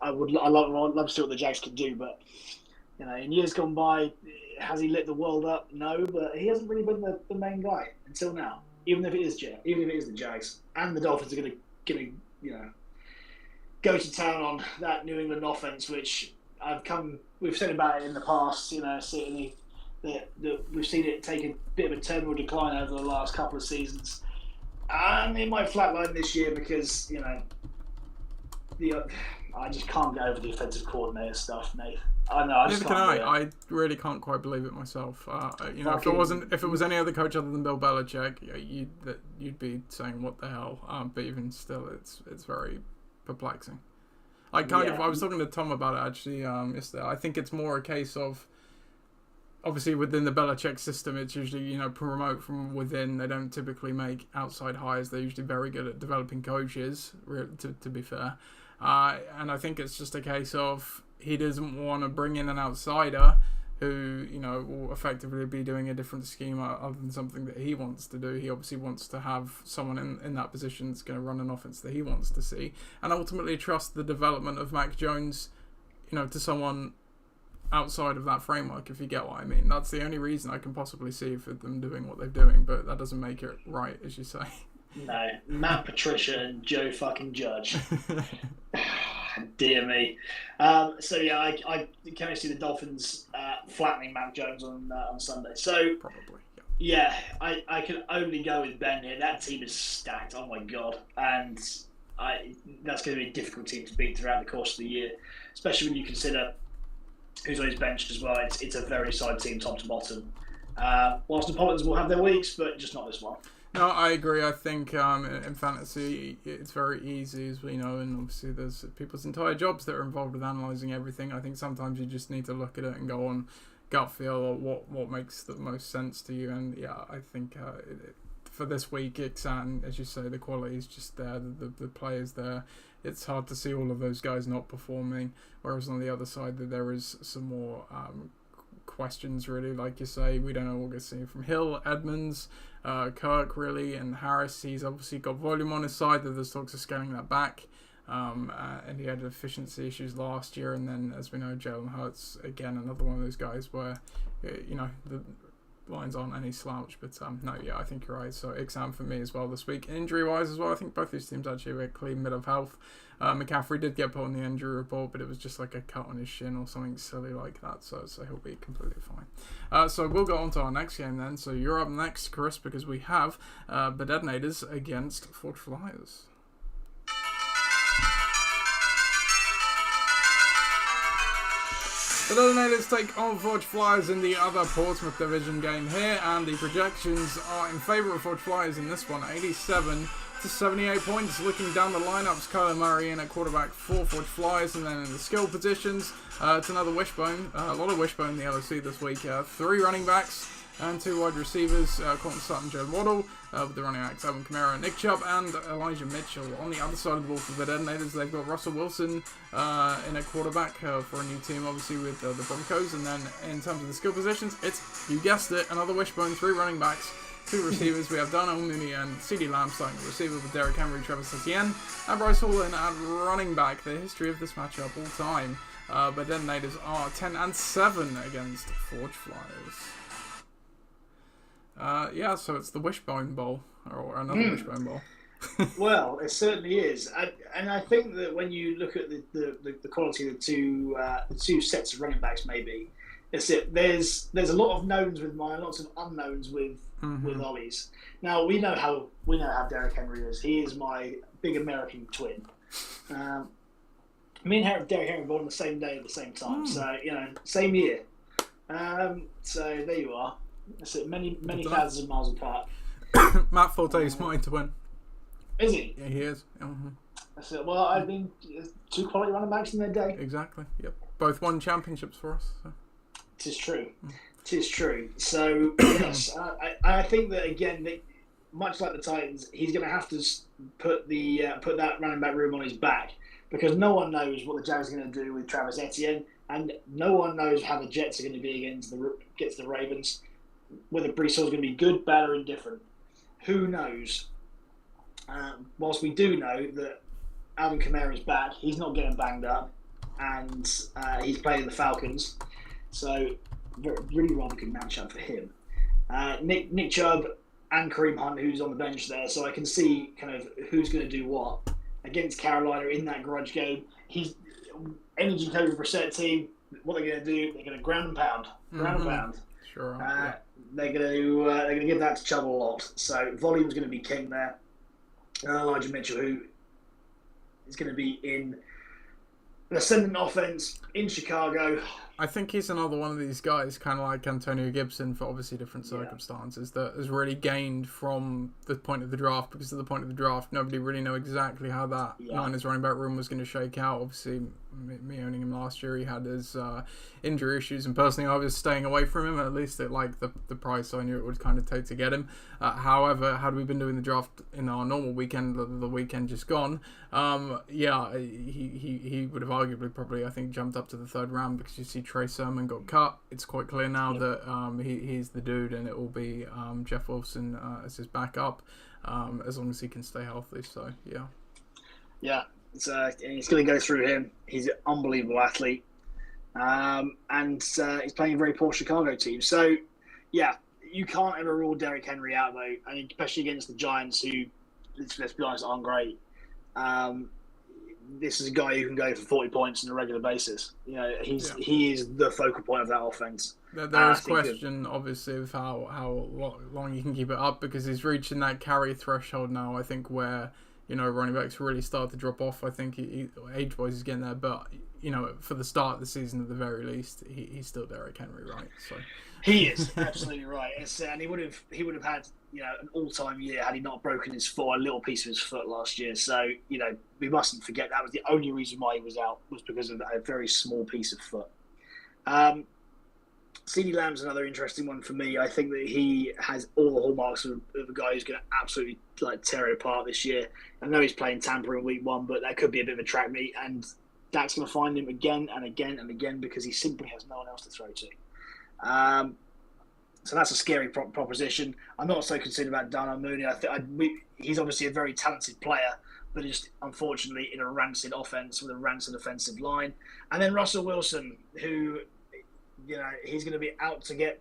I'd love to see what the Jags can do, but in years gone by. Has he lit the world up? No, but he hasn't really been the main guy until now. Even if it is the Jags and the Dolphins are going to go to town on that New England offense, which we've said about it in the past. Certainly we've seen it take a bit of a terminal decline over the last couple of seasons, and it might flatline this year because I just can't get over the offensive coordinator stuff, Nate. I know. I really can't quite believe it myself. If it was any other coach other than Bill Belichick, you'd be saying what the hell. But even still, it's very perplexing. I was talking to Tom about it actually yesterday. I think it's more a case of obviously within the Belichick system, it's usually promote from within. They don't typically make outside hires. They're usually very good at developing coaches. To be fair, and I think it's just a case of. He doesn't want to bring in an outsider who, will effectively be doing a different scheme other than something that he wants to do. He obviously wants to have someone in that position that's going to run an offense that he wants to see. And ultimately trust the development of Mac Jones, to someone outside of that framework, if you get what I mean. That's the only reason I can possibly see for them doing what they're doing, but that doesn't make it right, as you say. No, Matt Patricia and Joe fucking Judge. Dear me. I can see the Dolphins flattening Mac Jones on Sunday. So probably, I can only go with Ben here. That team is stacked. Oh my god, and that's going to be a difficult team to beat throughout the course of the year, especially when you consider who's on his bench as well. It's a very solid team, top to bottom. Whilst the Napolitans will have their weeks, but just not this one. No, I agree. I think in fantasy it's very easy, as we know, and obviously there's people's entire jobs that are involved with analysing everything. I think sometimes you just need to look at it and go on gut feel or what makes the most sense to you. And I think for this week, as you say, the quality is just there. The players there. It's hard to see all of those guys not performing. Whereas on the other side, there is some more questions, really. Like you say, we don't know what we're going to see from Hill, Edmonds, Kirk, really, and Harris. He's obviously got volume on his side, that there's talks of scaling that back. And he had efficiency issues last year, and then, as we know, Jalen Hurts, again, another one of those guys where, the Lions aren't any slouch, but no, yeah, I think you're right. So Ixam for me as well this week. Injury-wise as well, I think both these teams actually have a clean mid of health. McCaffrey did get put on the injury report, but it was just like a cut on his shin or something silly like that, so he'll be completely fine. So we'll go on to our next game then. So you're up next, Chris, because we have the Detonators against Forge Flyers. The Detonators take on Forge Flyers in the other Portsmouth Division game here, and the projections are in favour of Forge Flyers in this one, 87 to 78 points. Looking down the lineups, Kyler Murray in at quarterback for Forge Flyers, and then in the skill positions, it's another wishbone, a lot of wishbone in the LOC this week. 3 running backs and 2 wide receivers, Colton Sutton, Joe Waddle, with the running backs Alvin Kamara, Nick Chubb, and Elijah Mitchell. On the other side of the ball for the Detonators, they've got Russell Wilson in a quarterback for a new team, obviously, with the Broncos. And then in terms of the skill positions, it's, you guessed it, another wishbone, 3 running backs, 2 receivers. We have Darnell Mooney and CeeDee Lamb starting the receiver with Derrick Henry, Travis Etienne, and Bryce Hall in at running back. The history of this matchup all time. But Detonators are 10-7 against Forge Flyers. So it's the Wishbone Bowl, or another Wishbone Bowl. Well, it certainly is, and I think that when you look at the quality of the two sets of running backs, maybe it's it. There's a lot of knowns with mine, lots of unknowns with Ollie's. Now we know how Derrick Henry is. He is my big American twin. Me and Derrick Henry were born on the same day at the same time, so same year. So there you are. That's it. Many thousands of miles apart. Matt Forte is mine to win. Is he? Yeah, he is. Mm-hmm. That's it. Well, I mean, 2 quality running backs in their day. Exactly. Yep. Both won championships for us. So. Tis true. Tis true. So yes, I think that again, much like the Titans, he's going to have to put that running back room on his back, because no one knows what the Jags are going to do with Travis Etienne, and no one knows how the Jets are going to be against the Ravens. Whether Brees Hall's going to be good, bad, or indifferent, who knows? Whilst we do know that Alvin Kamara is back, he's not getting banged up, and he's playing the Falcons, so really rather good matchup for him. Nick Chubb and Kareem Hunt, who's on the bench there, so I can see kind of who's going to do what against Carolina in that grudge game. He's energy code for Brissett team. What they're going to do? They're going to ground and pound, and pound. Sure. They're going to give that to Chubb a lot. So volume's going to be king there. Elijah Mitchell, who is going to be in an ascendant offense in Chicago. I think he's another one of these guys, kind of like Antonio Gibson, for obviously different circumstances, that has really gained from the point of the draft, because at the point of the draft, nobody really knew exactly how that Niners running back room was going to shake out. Obviously, me owning him last year, he had his injury issues, and personally, I was staying away from him, at least at like the price I knew it would kind of take to get him. However, had we been doing the draft in our normal weekend, the weekend just gone, he would have arguably probably, I think, jumped up to the 3rd round, because you see Trey Sermon got cut. It's quite clear now that he's the dude, and it will be Jeff Wilson as his backup, as long as he can stay healthy. So yeah, and he's going to go through him. He's an unbelievable athlete, and he's playing a very poor Chicago team. So yeah, you can't ever rule Derrick Henry out, though, and especially against the Giants, who, let's be honest, aren't great. This is a guy who can go for 40 points on a regular basis. He is the focal point of that offense. There is question, obviously, of how long he can keep it up, because he's reaching that carry threshold now, I think, where running backs really start to drop off. I think age-wise he's getting there, but for the start of the season at the very least, he's still Derrick Henry, right? So he is absolutely right, and he would have had an all-time year had he not broken his foot, a little piece of his foot last year. So we mustn't forget that was the only reason why he was out, was because of a very small piece of foot. CeeDee Lamb's another interesting one for me. I think that he has all the hallmarks of a guy who's going to absolutely tear it apart this year. I know he's playing Tampa in week 1, but that could be a bit of a track meet, and Dak's going to find him again and again and again, because he simply has no one else to throw to. So that's a scary proposition. I'm not so concerned about Darnell Mooney. He's obviously a very talented player, but just unfortunately in a rancid offense with a rancid offensive line. And then Russell Wilson, who, he's going to be out to get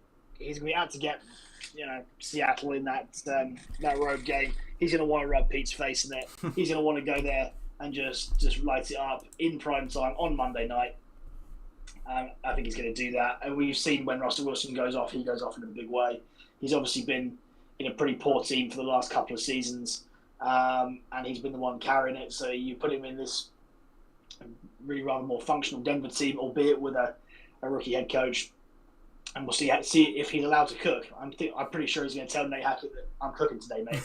Seattle in that road game. He's going to want to rub Pete's face in it. He's going to want to go there and just light it up in prime time on Monday night. I think he's going to do that. And we've seen when Russell Wilson goes off, he goes off in a big way. He's obviously been in a pretty poor team for the last couple of seasons, and he's been the one carrying it. So you put him in this really rather more functional Denver team, albeit with a rookie head coach, and we'll see if he's allowed to cook. I'm pretty sure he's going to tell Nate Hackett that I'm cooking today, mate.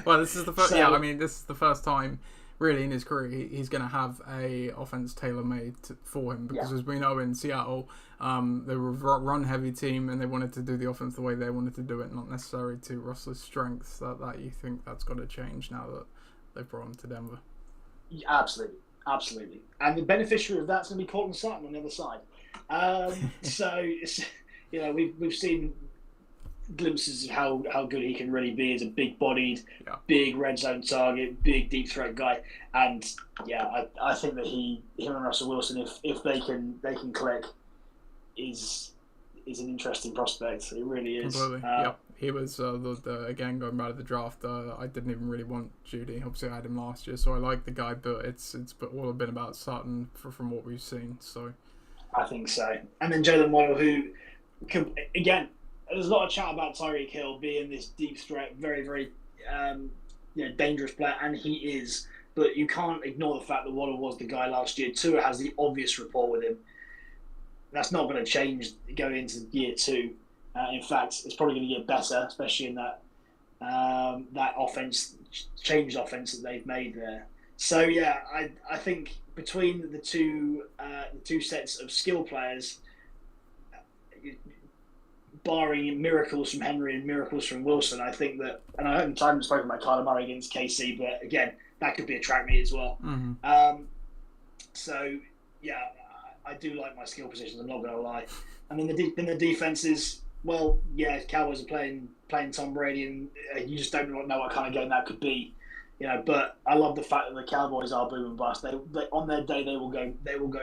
Well, this is the first. This is the first time. Really, in his career, he's going to have a offense tailor-made for him because, as we know, in Seattle, they were a run-heavy team and they wanted to do the offense the way they wanted to do it, not necessarily to Russell's strengths. That you think that's got to change now that they've brought him to Denver? Absolutely. And the beneficiary of that's going to be Cortland Sutton on the other side. So, we've seen glimpses of how good he can really be as a big-bodied, big red zone target, big deep threat guy. And I think that him and Russell Wilson, if they can click, is an interesting prospect. It really is. Completely. He was again going back to the draft. I didn't even really want Judy. Obviously, I had him last year, so I like the guy. But it's all been about Sutton from what we've seen. So I think so. And then Jalen Waddle, who again. There's a lot of chat about Tyreek Hill being this deep threat, very, very dangerous player, and he is. But you can't ignore the fact that Waddle was the guy last year. Tua has the obvious rapport with him. That's not going to change going into year two. In fact, it's probably going to get better, especially in that offense, changed offense that they've made there. So I think between the two sets of skill players, barring miracles from Henry and miracles from Wilson, I think that, and I haven't spoken about Kyler Murray against KC, but again, that could be a track meet as well. Mm-hmm. I do like my skill positions. I'm not going to lie. And then the defenses, Cowboys are playing Tom Brady, and you just don't know what kind of game that could be. But I love the fact that the Cowboys are boom and bust. They on their day they will go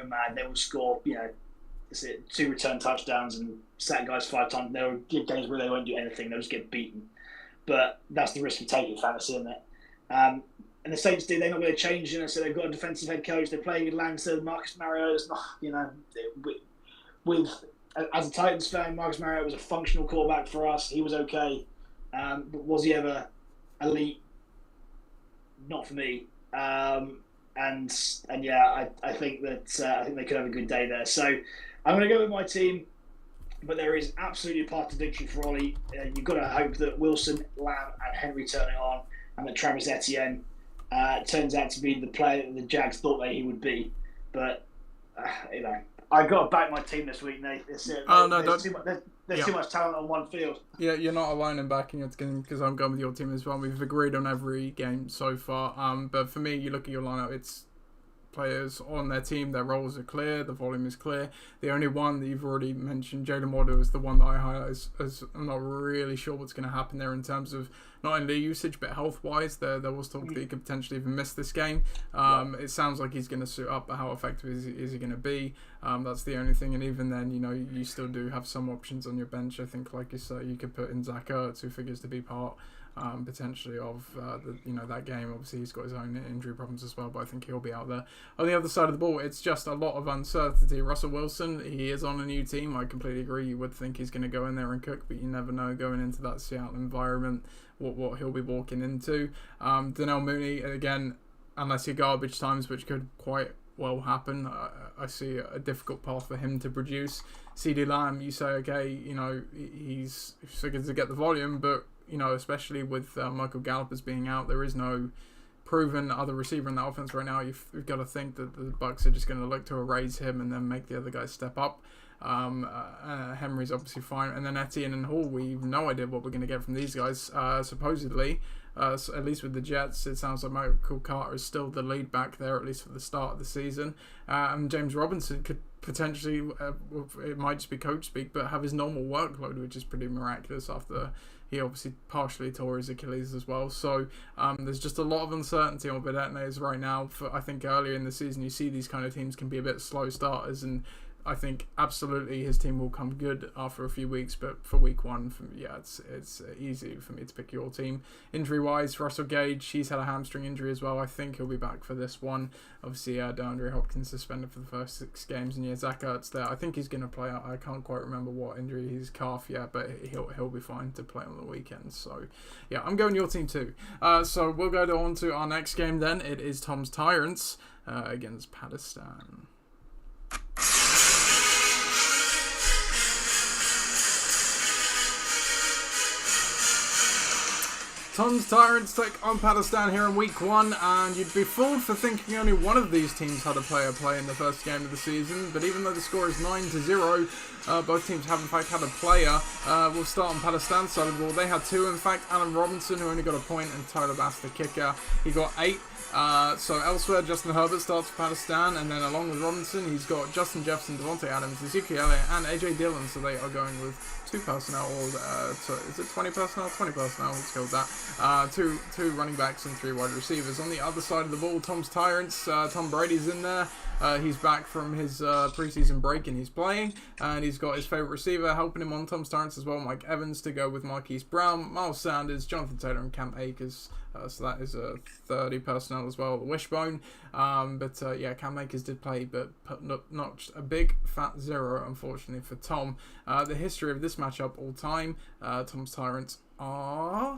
mad. They will score 2 return touchdowns and sack guys 5 times. There will get games where they won't do anything. They'll just get beaten. But that's the risk you take in fantasy, isn't it? And the Saints they're not going to change. So they've got a defensive head coach. They're playing with Lancer. Marcus Mariota's not. As a Titans fan, Marcus Mariota was a functional quarterback for us. He was okay. But was he ever elite? Not for me. I think that they could have a good day there. So I'm going to go with my team, but there is absolutely a path to victory for Ollie. You've got to hope that Wilson, Lamb, and Henry turn it on, and that Travis Etienne turns out to be the player that the Jags thought that he would be. But I've got to back my team this week, Nate. There's too much talent on one field. Yeah, you're not alone in backing your team because I'm going with your team as well. We've agreed on every game so far. But for me, you look at your lineup, it's players on their team, their roles are clear, the volume is clear. The only one that you've already mentioned, Jalen Waddle, is the one that I highlight as I'm not really sure what's going to happen there in terms of not only usage but health-wise. There was talk that he could potentially even miss this game. It sounds like he's going to suit up, but how effective is he going to be? That's the only thing, and even then, you still do have some options on your bench. I think, like you said, you could put in Zach Ertz, who figures to be part potentially of that game. Obviously, he's got his own injury problems as well, but I think he'll be out there. On the other side of the ball, it's just a lot of uncertainty. Russell Wilson, he is on a new team. I completely agree. You would think he's going to go in there and cook, but you never know going into that Seattle environment what he'll be walking into. Darnell Mooney, again, unless he garbage times, which could quite well happen, I see a difficult path for him to produce. CeeDee Lamb, you say, okay, he's figured to get the volume, but especially with Michael Gallup as being out, there is no proven other receiver in that offense right now. You've got to think that the Bucs are just going to look to erase him and then make the other guys step up. Henry's obviously fine, and then Etienne and Hall, we've no idea what we're going to get from these guys. Supposedly, at least with the Jets, it sounds like Michael Carter is still the lead back there, at least for the start of the season. And James Robinson could potentially, it might just be coach speak, but have his normal workload, which is pretty miraculous after he obviously partially tore his Achilles as well. So there's just a lot of uncertainty on Videtnes right now. I think earlier in the season, you see these kind of teams can be a bit slow starters, and I think absolutely his team will come good after a few weeks, but for week one, it's easy for me to pick your team. Injury-wise, Russell Gage, he's had a hamstring injury as well. I think he'll be back for this one. Obviously, DeAndre Hopkins suspended for the first 6 games, and Zach Ertz there. I think he's going to play. I can't quite remember what injury, his calf, but he'll be fine to play on the weekend. So, yeah, I'm going your team too. So we'll go on to our next game then. It is Tom's Tyrants against Pakistan. Tom's Tyrants take on Pakistan here in week 1, and you'd be fooled for thinking only one of these teams had a player play in the first game of the season, but even though the score is 9-0, both teams have in fact had a player. We'll start on Pakistan's side of the ball. They had 2, in fact. Alan Robinson, who only got a point, and Tyler Bass, the kicker, he got 8. So elsewhere, Justin Herbert starts for Pakistan, and then along with Robinson, he's got Justin Jefferson, Devontae Adams, Ezekiel Elliott, and AJ Dillon. So they are going with 2 personnel, or is it 20 personnel? 20 personnel, let's go with that. 2 running backs and 3 wide receivers. On the other side of the ball, Tom's Tyrants, Tom Brady's in there. He's back from his preseason break and he's playing, and he's got his favourite receiver helping him on Tom's Tyrants as well, Mike Evans, to go with Marquise Brown, Miles Sanders, Jonathan Taylor, and Cam Akers. So that is 30 personnel as well, the wishbone. Cam Akers did play, but not a big fat 0, unfortunately, for Tom. The history of this matchup all time, Tom's Tyrants are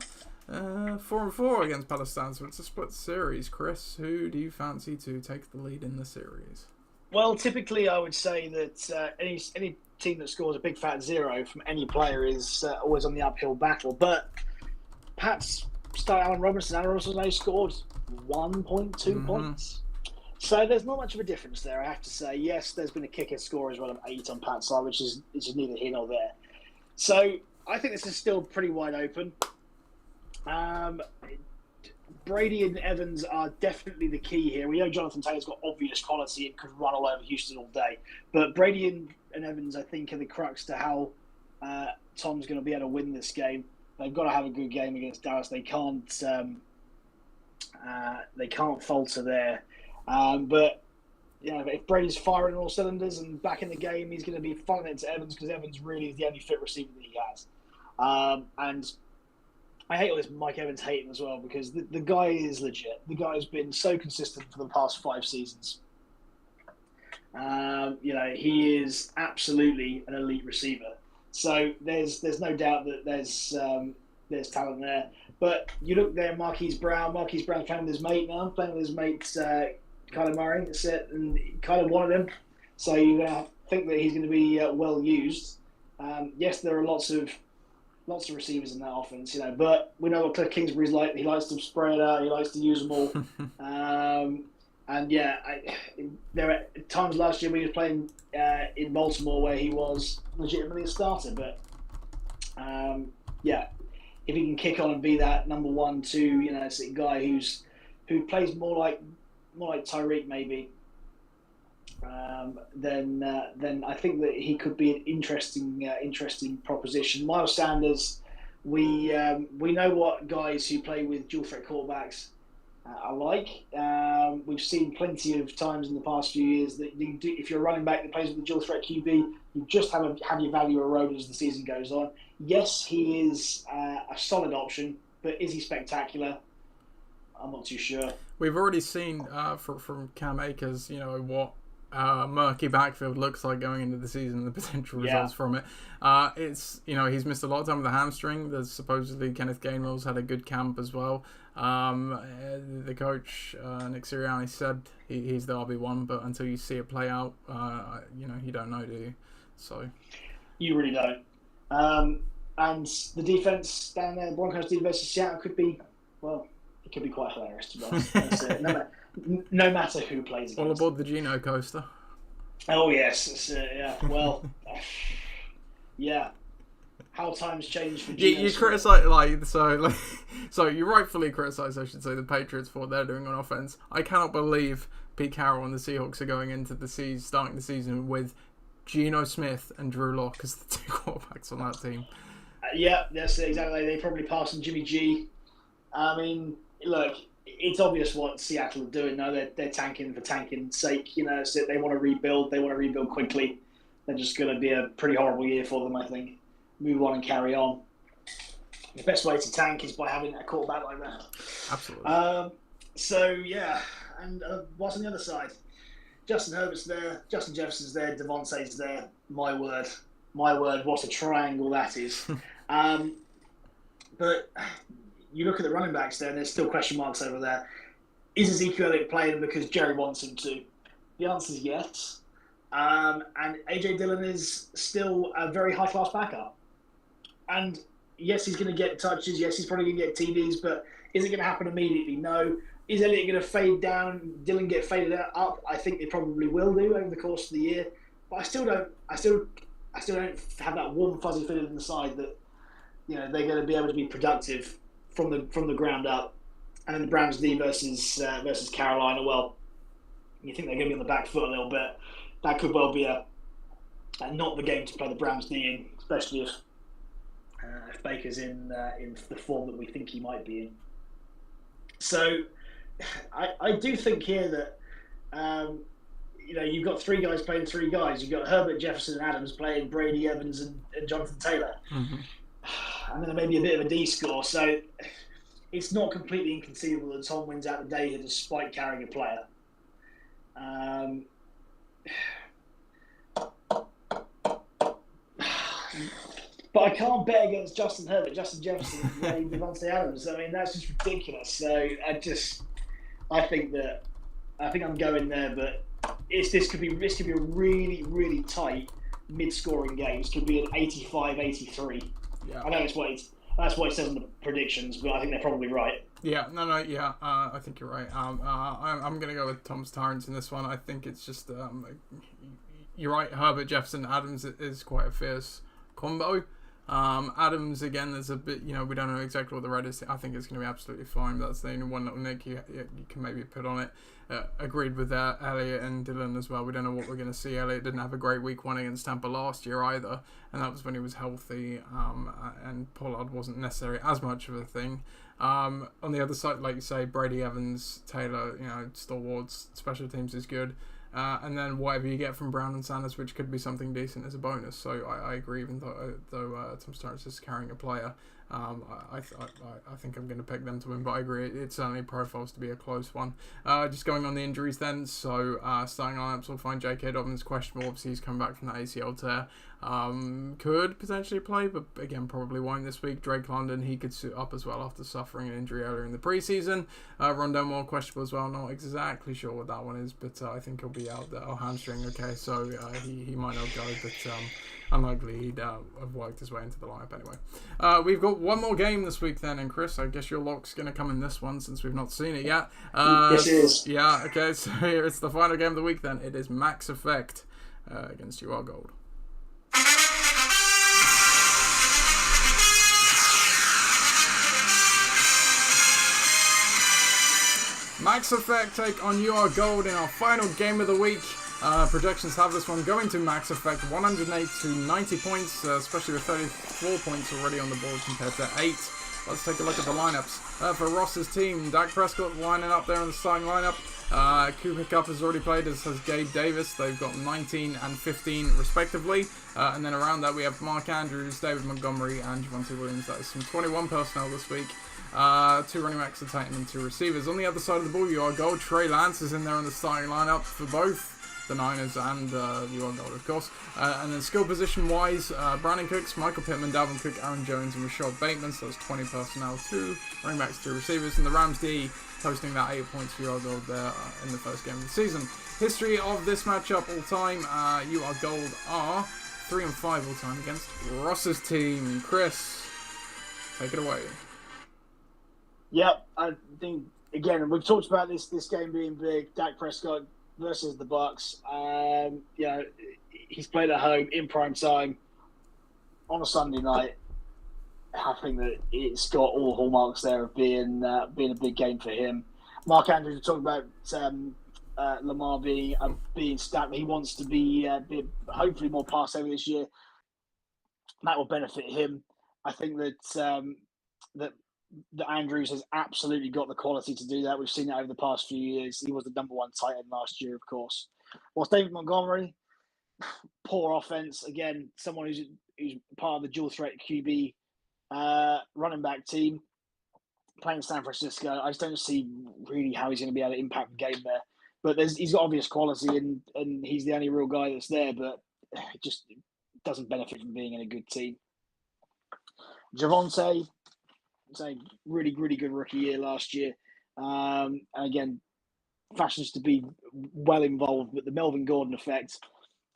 4-4 against Pakistan, so it's a split series. Chris, who do you fancy to take the lead in the series? Well, typically I would say that any team that scores a big fat 0 from any player is always on the uphill battle. But Pats start Alan Robinson. Alan Robinson only scored 1.2 points. So there's not much of a difference there, I have to say. Yes, there's been a kicker score as well of 8 on Pat's side, which is neither here nor there. So I think this is still pretty wide open. Brady and Evans are definitely the key here. We know Jonathan Taylor's got obvious quality and could run all over Houston all day. But Brady and Evans, I think, are the crux to how Tom's going to be able to win this game. They've got to have a good game against Dallas. They can't falter there. But if Brady's firing on all cylinders and back in the game, he's going to be funneling it to Evans, because Evans really is the only fit receiver that he has. And I hate all this Mike Evans hating as well, because the guy is legit. The guy has been so consistent for the past 5 seasons. He is absolutely an elite receiver. So there's no doubt that there's talent there. But you look there, Marquise Brown's playing with his mate now, Kyler Murray. That's it, and Kyler wanted him. So you're going to think that he's going to be well used. Yes, there are lots of receivers in that offense, but we know what Cliff Kingsbury's like. He likes to spray it out. He likes to use them all. There are times last year when he was playing in Baltimore where he was legitimately a starter. But if he can kick on and be that number 1, 2, guy who plays more like Tyreek maybe, then I think that he could be an interesting proposition. Miles Sanders, we know what guys who play with dual threat quarterbacks are like. We've seen plenty of times in the past few years that if you're a running back that plays with a dual threat QB, you just have your value eroded as the season goes on. Yes, he is a solid option, but is he spectacular? I'm not too sure. We've already seen from Cam Akers, what murky backfield looks like going into the season, the potential results from it. It's he's missed a lot of time with the hamstring. There's supposedly Kenneth Gainwell's had a good camp as well. The coach Nick Sirianni said he's the RB1, but until you see it play out, you don't know, do you? So you really don't. And the defense down there, Broncos defense in Seattle could be it could be quite hilarious, to be honest. No matter who plays against. All aboard the Geno coaster. Oh yes, well, yeah. How times change for Geno. You criticise So you rightfully criticise, I should say, the Patriots for what they're doing on offense. I cannot believe Pete Carroll and the Seahawks are going into the season, starting the season with Geno Smith and Drew Lock as the two quarterbacks on that team. Yeah, that's exactly. They probably passed on Jimmy G. I mean, look, it's obvious what Seattle are doing now. They're tanking for tanking's sake. So they want to rebuild. They want to rebuild quickly. They're just going to be a pretty horrible year for them, I think. Move on and carry on. The best way to tank is by having a quarterback like that. Absolutely. And what's on the other side? Justin Herbert's there. Justin Jefferson's there. Devontae's there. My word, what a triangle that is. But you look at the running backs there, and there's still question marks over there. Is Ezekiel Elliott playing because Jerry wants him to? The answer is yes. And A.J. Dillon is still a very high-class backup. And yes, he's going to get touches. Yes, he's probably going to get TDs, but is it going to happen immediately? No. Is Elliott going to fade down? Dillon get faded up? I think they probably will do over the course of the year. But I still don't have that warm, fuzzy feeling inside that they're going to be able to be productive from the ground up. And then the Browns D versus Carolina. Well, you think they're going to be on the back foot a little bit. That could well be not the game to play the Browns D in, especially if Baker's in the form that we think he might be in. So I do think here that you've got three guys playing three guys. You've got Herbert, Jefferson, and Adams playing Brady, Evans, and Jonathan Taylor. Mm-hmm. And then maybe a bit of a D score. So it's not completely inconceivable that Tom wins out the day here despite carrying a player. But I can't bet against Justin Herbert, Justin Jefferson, and Devontae Adams. I mean, that's just ridiculous. So I think I'm going there, but this could be a really, really tight mid-scoring game. This could be an 85-83. Yeah. I know that's what it says in the predictions, but I think they're probably right. Yeah, yeah. I think you're right. I'm going to go with Tom's Tyrants in this one. I think it's just you're right. Herbert, Jefferson, Adams is quite a fierce combo. Adams, again, there's a bit, we don't know exactly what the red is. I think it's going to be absolutely fine. That's the only one little nick you can maybe put on it. Agreed with that. Elliott and Dillon as well. We don't know what we're going to see. Elliott didn't have a great week one against Tampa last year either, and that was when he was healthy, and Pollard wasn't necessarily as much of a thing. On the other side, like you say, Brady, Evans, Taylor, stalwarts, special teams is good. And then whatever you get from Brown and Sanders, which could be something decent as a bonus. So I agree, even though Tom Starnes is carrying a player, I think I'm going to pick them to win. But I agree, it certainly profiles to be a close one. Just going on the injuries then. So starting lineups will find J.K. Dobbins questionable. Obviously, he's come back from that ACL tear. Could potentially play, but again, probably won't this week. Drake London, he could suit up as well after suffering an injury earlier in the preseason. Rondell Moore questionable as well. Not exactly sure what that one is, but I think he'll be out there. Hamstring, okay, so he might not go, but unlikely he'd have worked his way into the lineup anyway. We've got one more game this week then, and Chris, I guess your lock's going to come in this one since we've not seen it yet. Yes, it is. Yeah, okay, so here it's the final game of the week then. It is Max Effect against UR Gold. Max Effect take on UR Gold in our final game of the week. Projections have this one going to Max Effect 108 to 90 points, especially with 34 points already on the board compared to 8. Let's take a look at the lineups. For Ross's team, Dak Prescott lining up there in the starting lineup. Cooper Kupp has already played, as has Gabe Davis. They've got 19 and 15 respectively. And then around that we have Mark Andrews, David Montgomery and Javonte Williams. That is some 21 personnel this week. 2 running backs, a tight end and 2 receivers. On the other side of the ball, UR Gold. Trey Lance is in there in the starting lineup for both the Niners and UR Gold, of course. And then skill position-wise, Brandon Cooks, Michael Pittman, Dalvin Cook, Aaron Jones, and Rashad Bateman. So that's 20 personnel, 2 running backs, 2 receivers. And the Rams D posting that 8 points for UR Gold there in the first game of the season. History of this matchup all-time, UR Gold are 3-5 all-time against Ross's team. Chris, take it away. Yep, I think, again, we've talked about this game being big. Dak Prescott versus the Bucs. He's played at home in prime time on a Sunday night. I think that it's got all the hallmarks there of being a big game for him. Mark Andrews was talking about Lamar being stacked. He wants to be hopefully more pass over this year. That will benefit him. I think that that Andrews has absolutely got the quality to do that. We've seen that over the past few years. He was the number one tight end last year, of course. Whilst David Montgomery, poor offense. Again, someone who's part of the dual threat QB running back team playing San Francisco. I just don't see really how he's going to be able to impact the game there. But he's got obvious quality, and he's the only real guy that's there. But it just doesn't benefit from being in a good team. Javonte, it's a really, really good rookie year last year. And again, fashions to be well involved, but the Melvin Gordon effect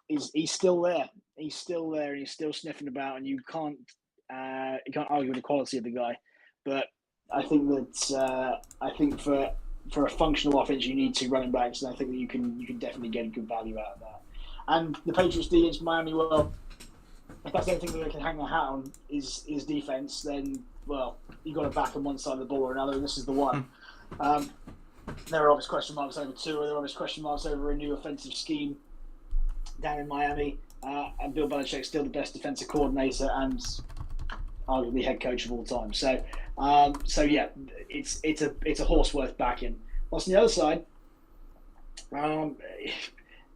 he's still there. He's still there, and he's still sniffing about, and you can't argue with the quality of the guy. But I think that for a functional offense, you need 2 running backs, and I think that you can definitely get a good value out of that. And the Patriots D against Miami, well, if that's anything that they can hang their hat on is defense, then well, you got to back on one side of the ball or another, and this is the one. There are obvious question marks over Tua. There are obvious question marks over a new offensive scheme down in Miami, and Bill Belichick's still the best defensive coordinator and arguably head coach of all time. So yeah, it's a horse worth backing. What's on the other side?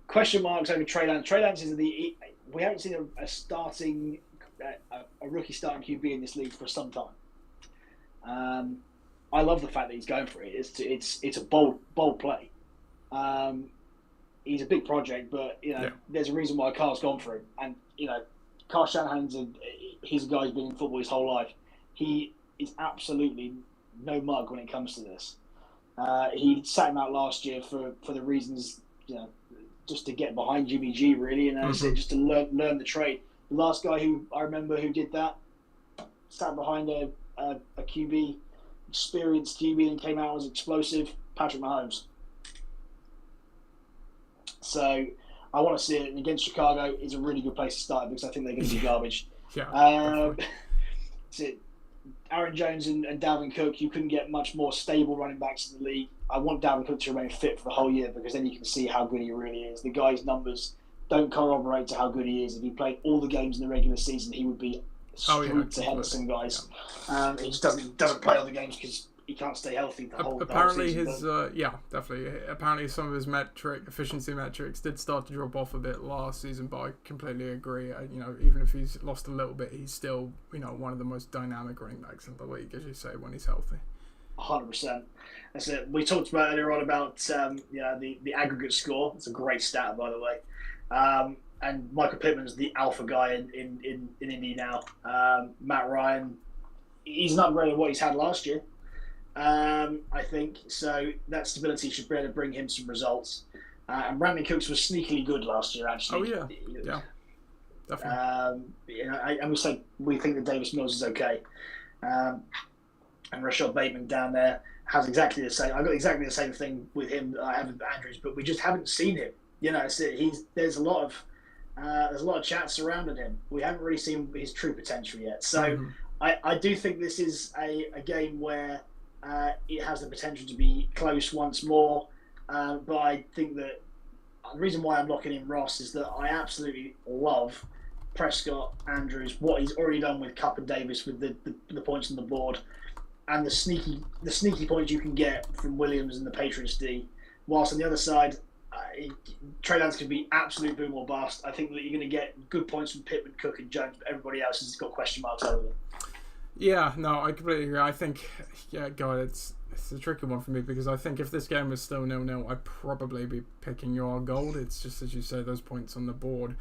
Question marks over Trey Lance. Trey Lance is we haven't seen a rookie starting QB in this league for some time. I love the fact that he's going for it. It's a bold play. He's a big project, but there's a reason why Carl's gone for him. And Kyle Shanahan's he's a guy who's been in football his whole life. He is absolutely no mug when it comes to this. He sat him out last year for the reasons just to get behind Jimmy G really, and just to learn the trade. The last guy who I remember who did that sat behind a QB, experienced QB, and came out as explosive. Patrick Mahomes. So I want to see it. And against Chicago is a really good place to start because I think they're going to be garbage. Aaron Jones and Dalvin Cook, you couldn't get much more stable running backs in the league. I want Dalvin Cook to remain fit for the whole year because then you can see how good he really is. The guy's numbers don't corroborate to how good he is. If he played all the games in the regular season, he would be streets ahead of some guys. Yeah. He just doesn't play all the games because he can't stay healthy the whole season. Definitely. Apparently some of his efficiency metrics did start to drop off a bit last season, but I completely agree. Even if he's lost a little bit, he's still one of the most dynamic running backs in the league, as you say, when he's healthy. 100%. That's it. We talked about earlier on about the aggregate score. It's a great stat, by the way. And Michael Pittman's the alpha guy in Indy now. Matt Ryan, he's not great at what he's had last year. I think so. That stability should be able to bring him some results. And Brandon Cooks was sneakily good last year, actually. Oh yeah, definitely. And we think that Davis Mills is okay. And Rashad Bateman down there has exactly the same. I got exactly the same thing with him that I have with Andrews, but we just haven't seen him. There's a lot of chat surrounding him. We haven't really seen his true potential yet. So I do think this is a game where it has the potential to be close once more. But I think that the reason why I'm locking in Ross is that I absolutely love Prescott, Andrews, what he's already done with Cup and Davis with the points on the board, and the sneaky points you can get from Williams and the Patriots D. Whilst on the other side, Trey Lance could be absolute boom or bust. I think that you're going to get good points from Pittman, Cook, and Jones, but everybody else has got question marks over them. Yeah, no, I completely agree. I think, it's a tricky one for me because I think if this game was still 0-0, I'd probably be picking your gold. It's just, as you say, those points on the board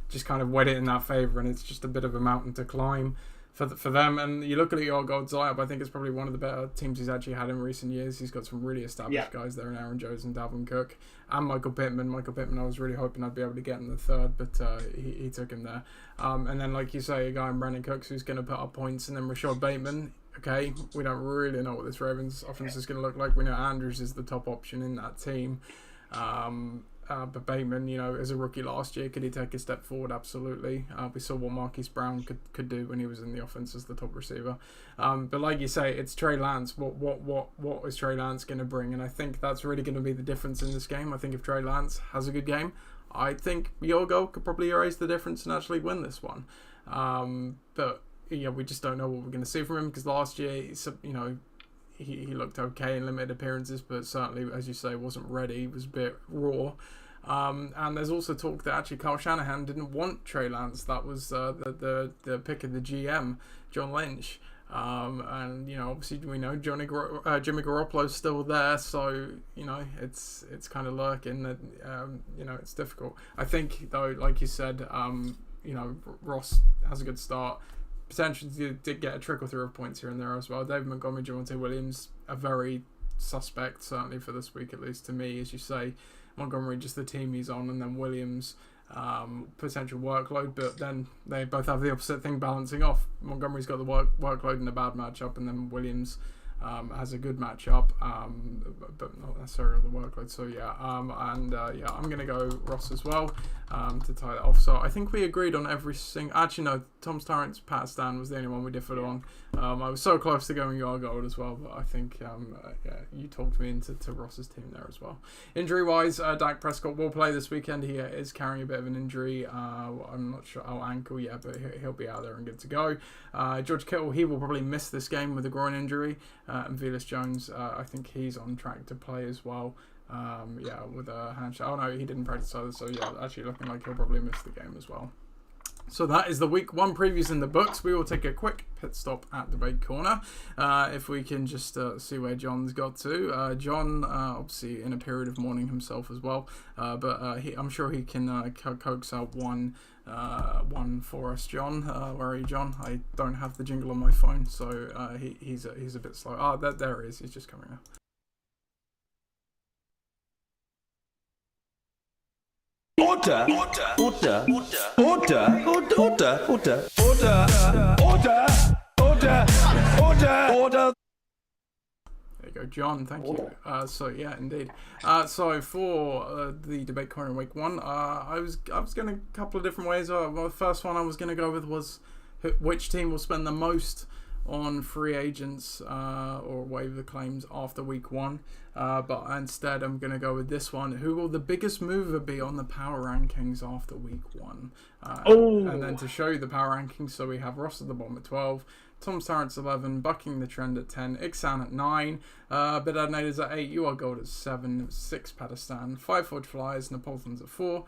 just kind of weight it in that favour, and it's just a bit of a mountain to climb for them. And you look at your gold Zion, I think it's probably one of the better teams he's actually had in recent years. He's got some really established guys there in Aaron Jones and Dalvin Cook and Michael Pittman. I was really hoping I'd be able to get in the third, but he took him there. And then, like you say, a guy in Brandon Cooks who's going to put up points, and then Rashad Bateman. Okay, we don't really know what this Ravens offense is going to look like. We know Andrews is the top option in that team. But Bateman, as a rookie last year, could he take a step forward? Absolutely. We saw what Marquise Brown could do when he was in the offense as the top receiver. But like you say, it's Trey Lance. What is Trey Lance going to bring? And I think that's really going to be the difference in this game. I think if Trey Lance has a good game, I think Yorgo could probably erase the difference and actually win this one. But we just don't know what we're going to see from him, because last year, he looked okay in limited appearances, but certainly, as you say, wasn't ready. He was a bit raw. And there's also talk that actually Kyle Shanahan didn't want Trey Lance. That was the pick of the GM, John Lynch. And obviously we know Jimmy Garoppolo's still there, so it's kind of lurking that it's difficult. I think though, like you said, Ross has a good start. Potentially did get a trickle through of points here and there as well. David Montgomery, Javonte Williams are very suspect, certainly for this week at least to me. As you say, Montgomery just the team he's on, and then Williams potential workload, but then they both have the opposite thing balancing off. Montgomery's got the workload and a bad matchup, and then Williams has a good matchup, but not necessarily the workload. So I'm gonna go Ross as well to tie that off. So I think we agreed on every single. Actually, no, Tom's Torrance, Pat Stan was the only one we differed on. I was so close to going your gold as well, but I think you talked me into Ross's team there as well. Injury wise, Dak Prescott will play this weekend. He is carrying a bit of an injury. I'm not sure how ankle yet, but he'll be out there and good to go. George Kittle, he will probably miss this game with a groin injury. And Velus Jones, I think he's on track to play as well. With a handshake. Oh no, he didn't practice either. So actually looking like he'll probably miss the game as well. So that is the week 1 previews in the books. We will take a quick pit stop at Debate Corner. If we can just see where John's got to. John, obviously in a period of mourning himself as well. But I'm sure he can coax out one for us. John, where are you, John? I don't have the jingle on my phone, so he's a bit slow. Oh, there he is. He's just coming now. Order. There you go, John. Thank you. Indeed. So for the Debate Corner in week 1, I was going a couple of different ways. The first one I was going to go with was which team will spend the most on free agents or waiver claims after week 1, but instead I'm going to go with this one. Who will the biggest mover be on the power rankings after week 1? And then to show you the power rankings, so we have Ross at the bottom at 12, Tom Sarrance 11, bucking the trend at 10, Ixan at 9, Bidad is at 8, You Are Gold at 7, 6 Padistan, 5 Forge Flyers, Napolitans at 4,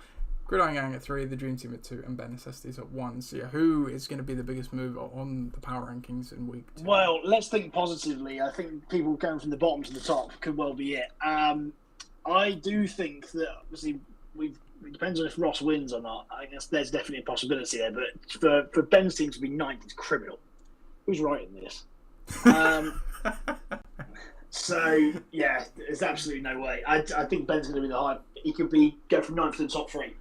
Gridiron Gang at 3, the Dream Team at 2, and Ben Necessities at 1. So who is going to be the biggest mover on the power rankings in week 2? Well, let's think positively. I think people going from the bottom to the top could well be it. I do think that obviously it depends on if Ross wins or not. I guess there's definitely a possibility there, but for Ben's team to be 9th is criminal. Who's writing this? So there's absolutely no way. I think Ben's going to be the high. He could go from 9th to the top 3.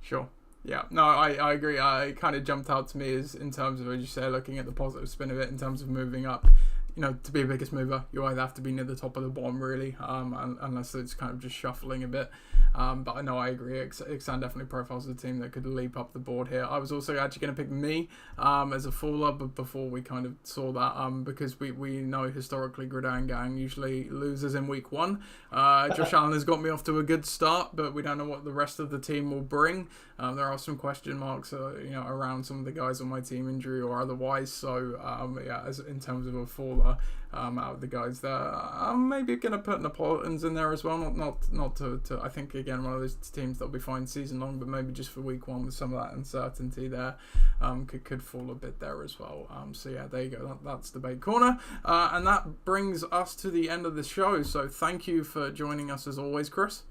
Sure. Yeah. No, I agree. It kind of jumped out to me as in terms of, as you say, looking at the positive spin of it in terms of moving up. To be a biggest mover, you either have to be near the top or the bottom, really, unless it's kind of just shuffling a bit. But I know I agree. Ixan definitely profiles the team that could leap up the board here. I was also actually going to pick me as a faller, but before we kind of saw that, because we know historically Gridiron Gang usually loses in week 1. Josh Allen has got me off to a good start, but we don't know what the rest of the team will bring. There are some question marks, around some of the guys on my team, injury or otherwise. So as in terms of a faller. Out of the guys there, I'm maybe going to put Napolitans in there as well. Not to I think again one of those teams that'll be fine season long, but maybe just for week 1 with some of that uncertainty there, could fall a bit there as well. There you go. That's Debate Corner, and that brings us to the end of the show. So thank you for joining us as always, Chris.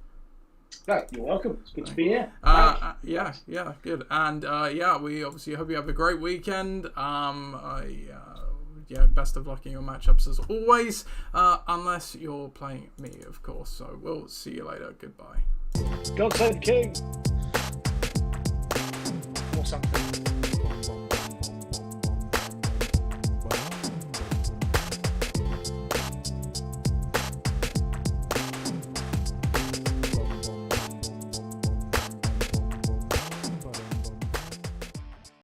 You're welcome. It's good to be here. Good. And we obviously hope you have a great weekend. Best of luck in your matchups as always, unless you're playing me, of course. So we'll see you later. Goodbye. God save the king. Or something.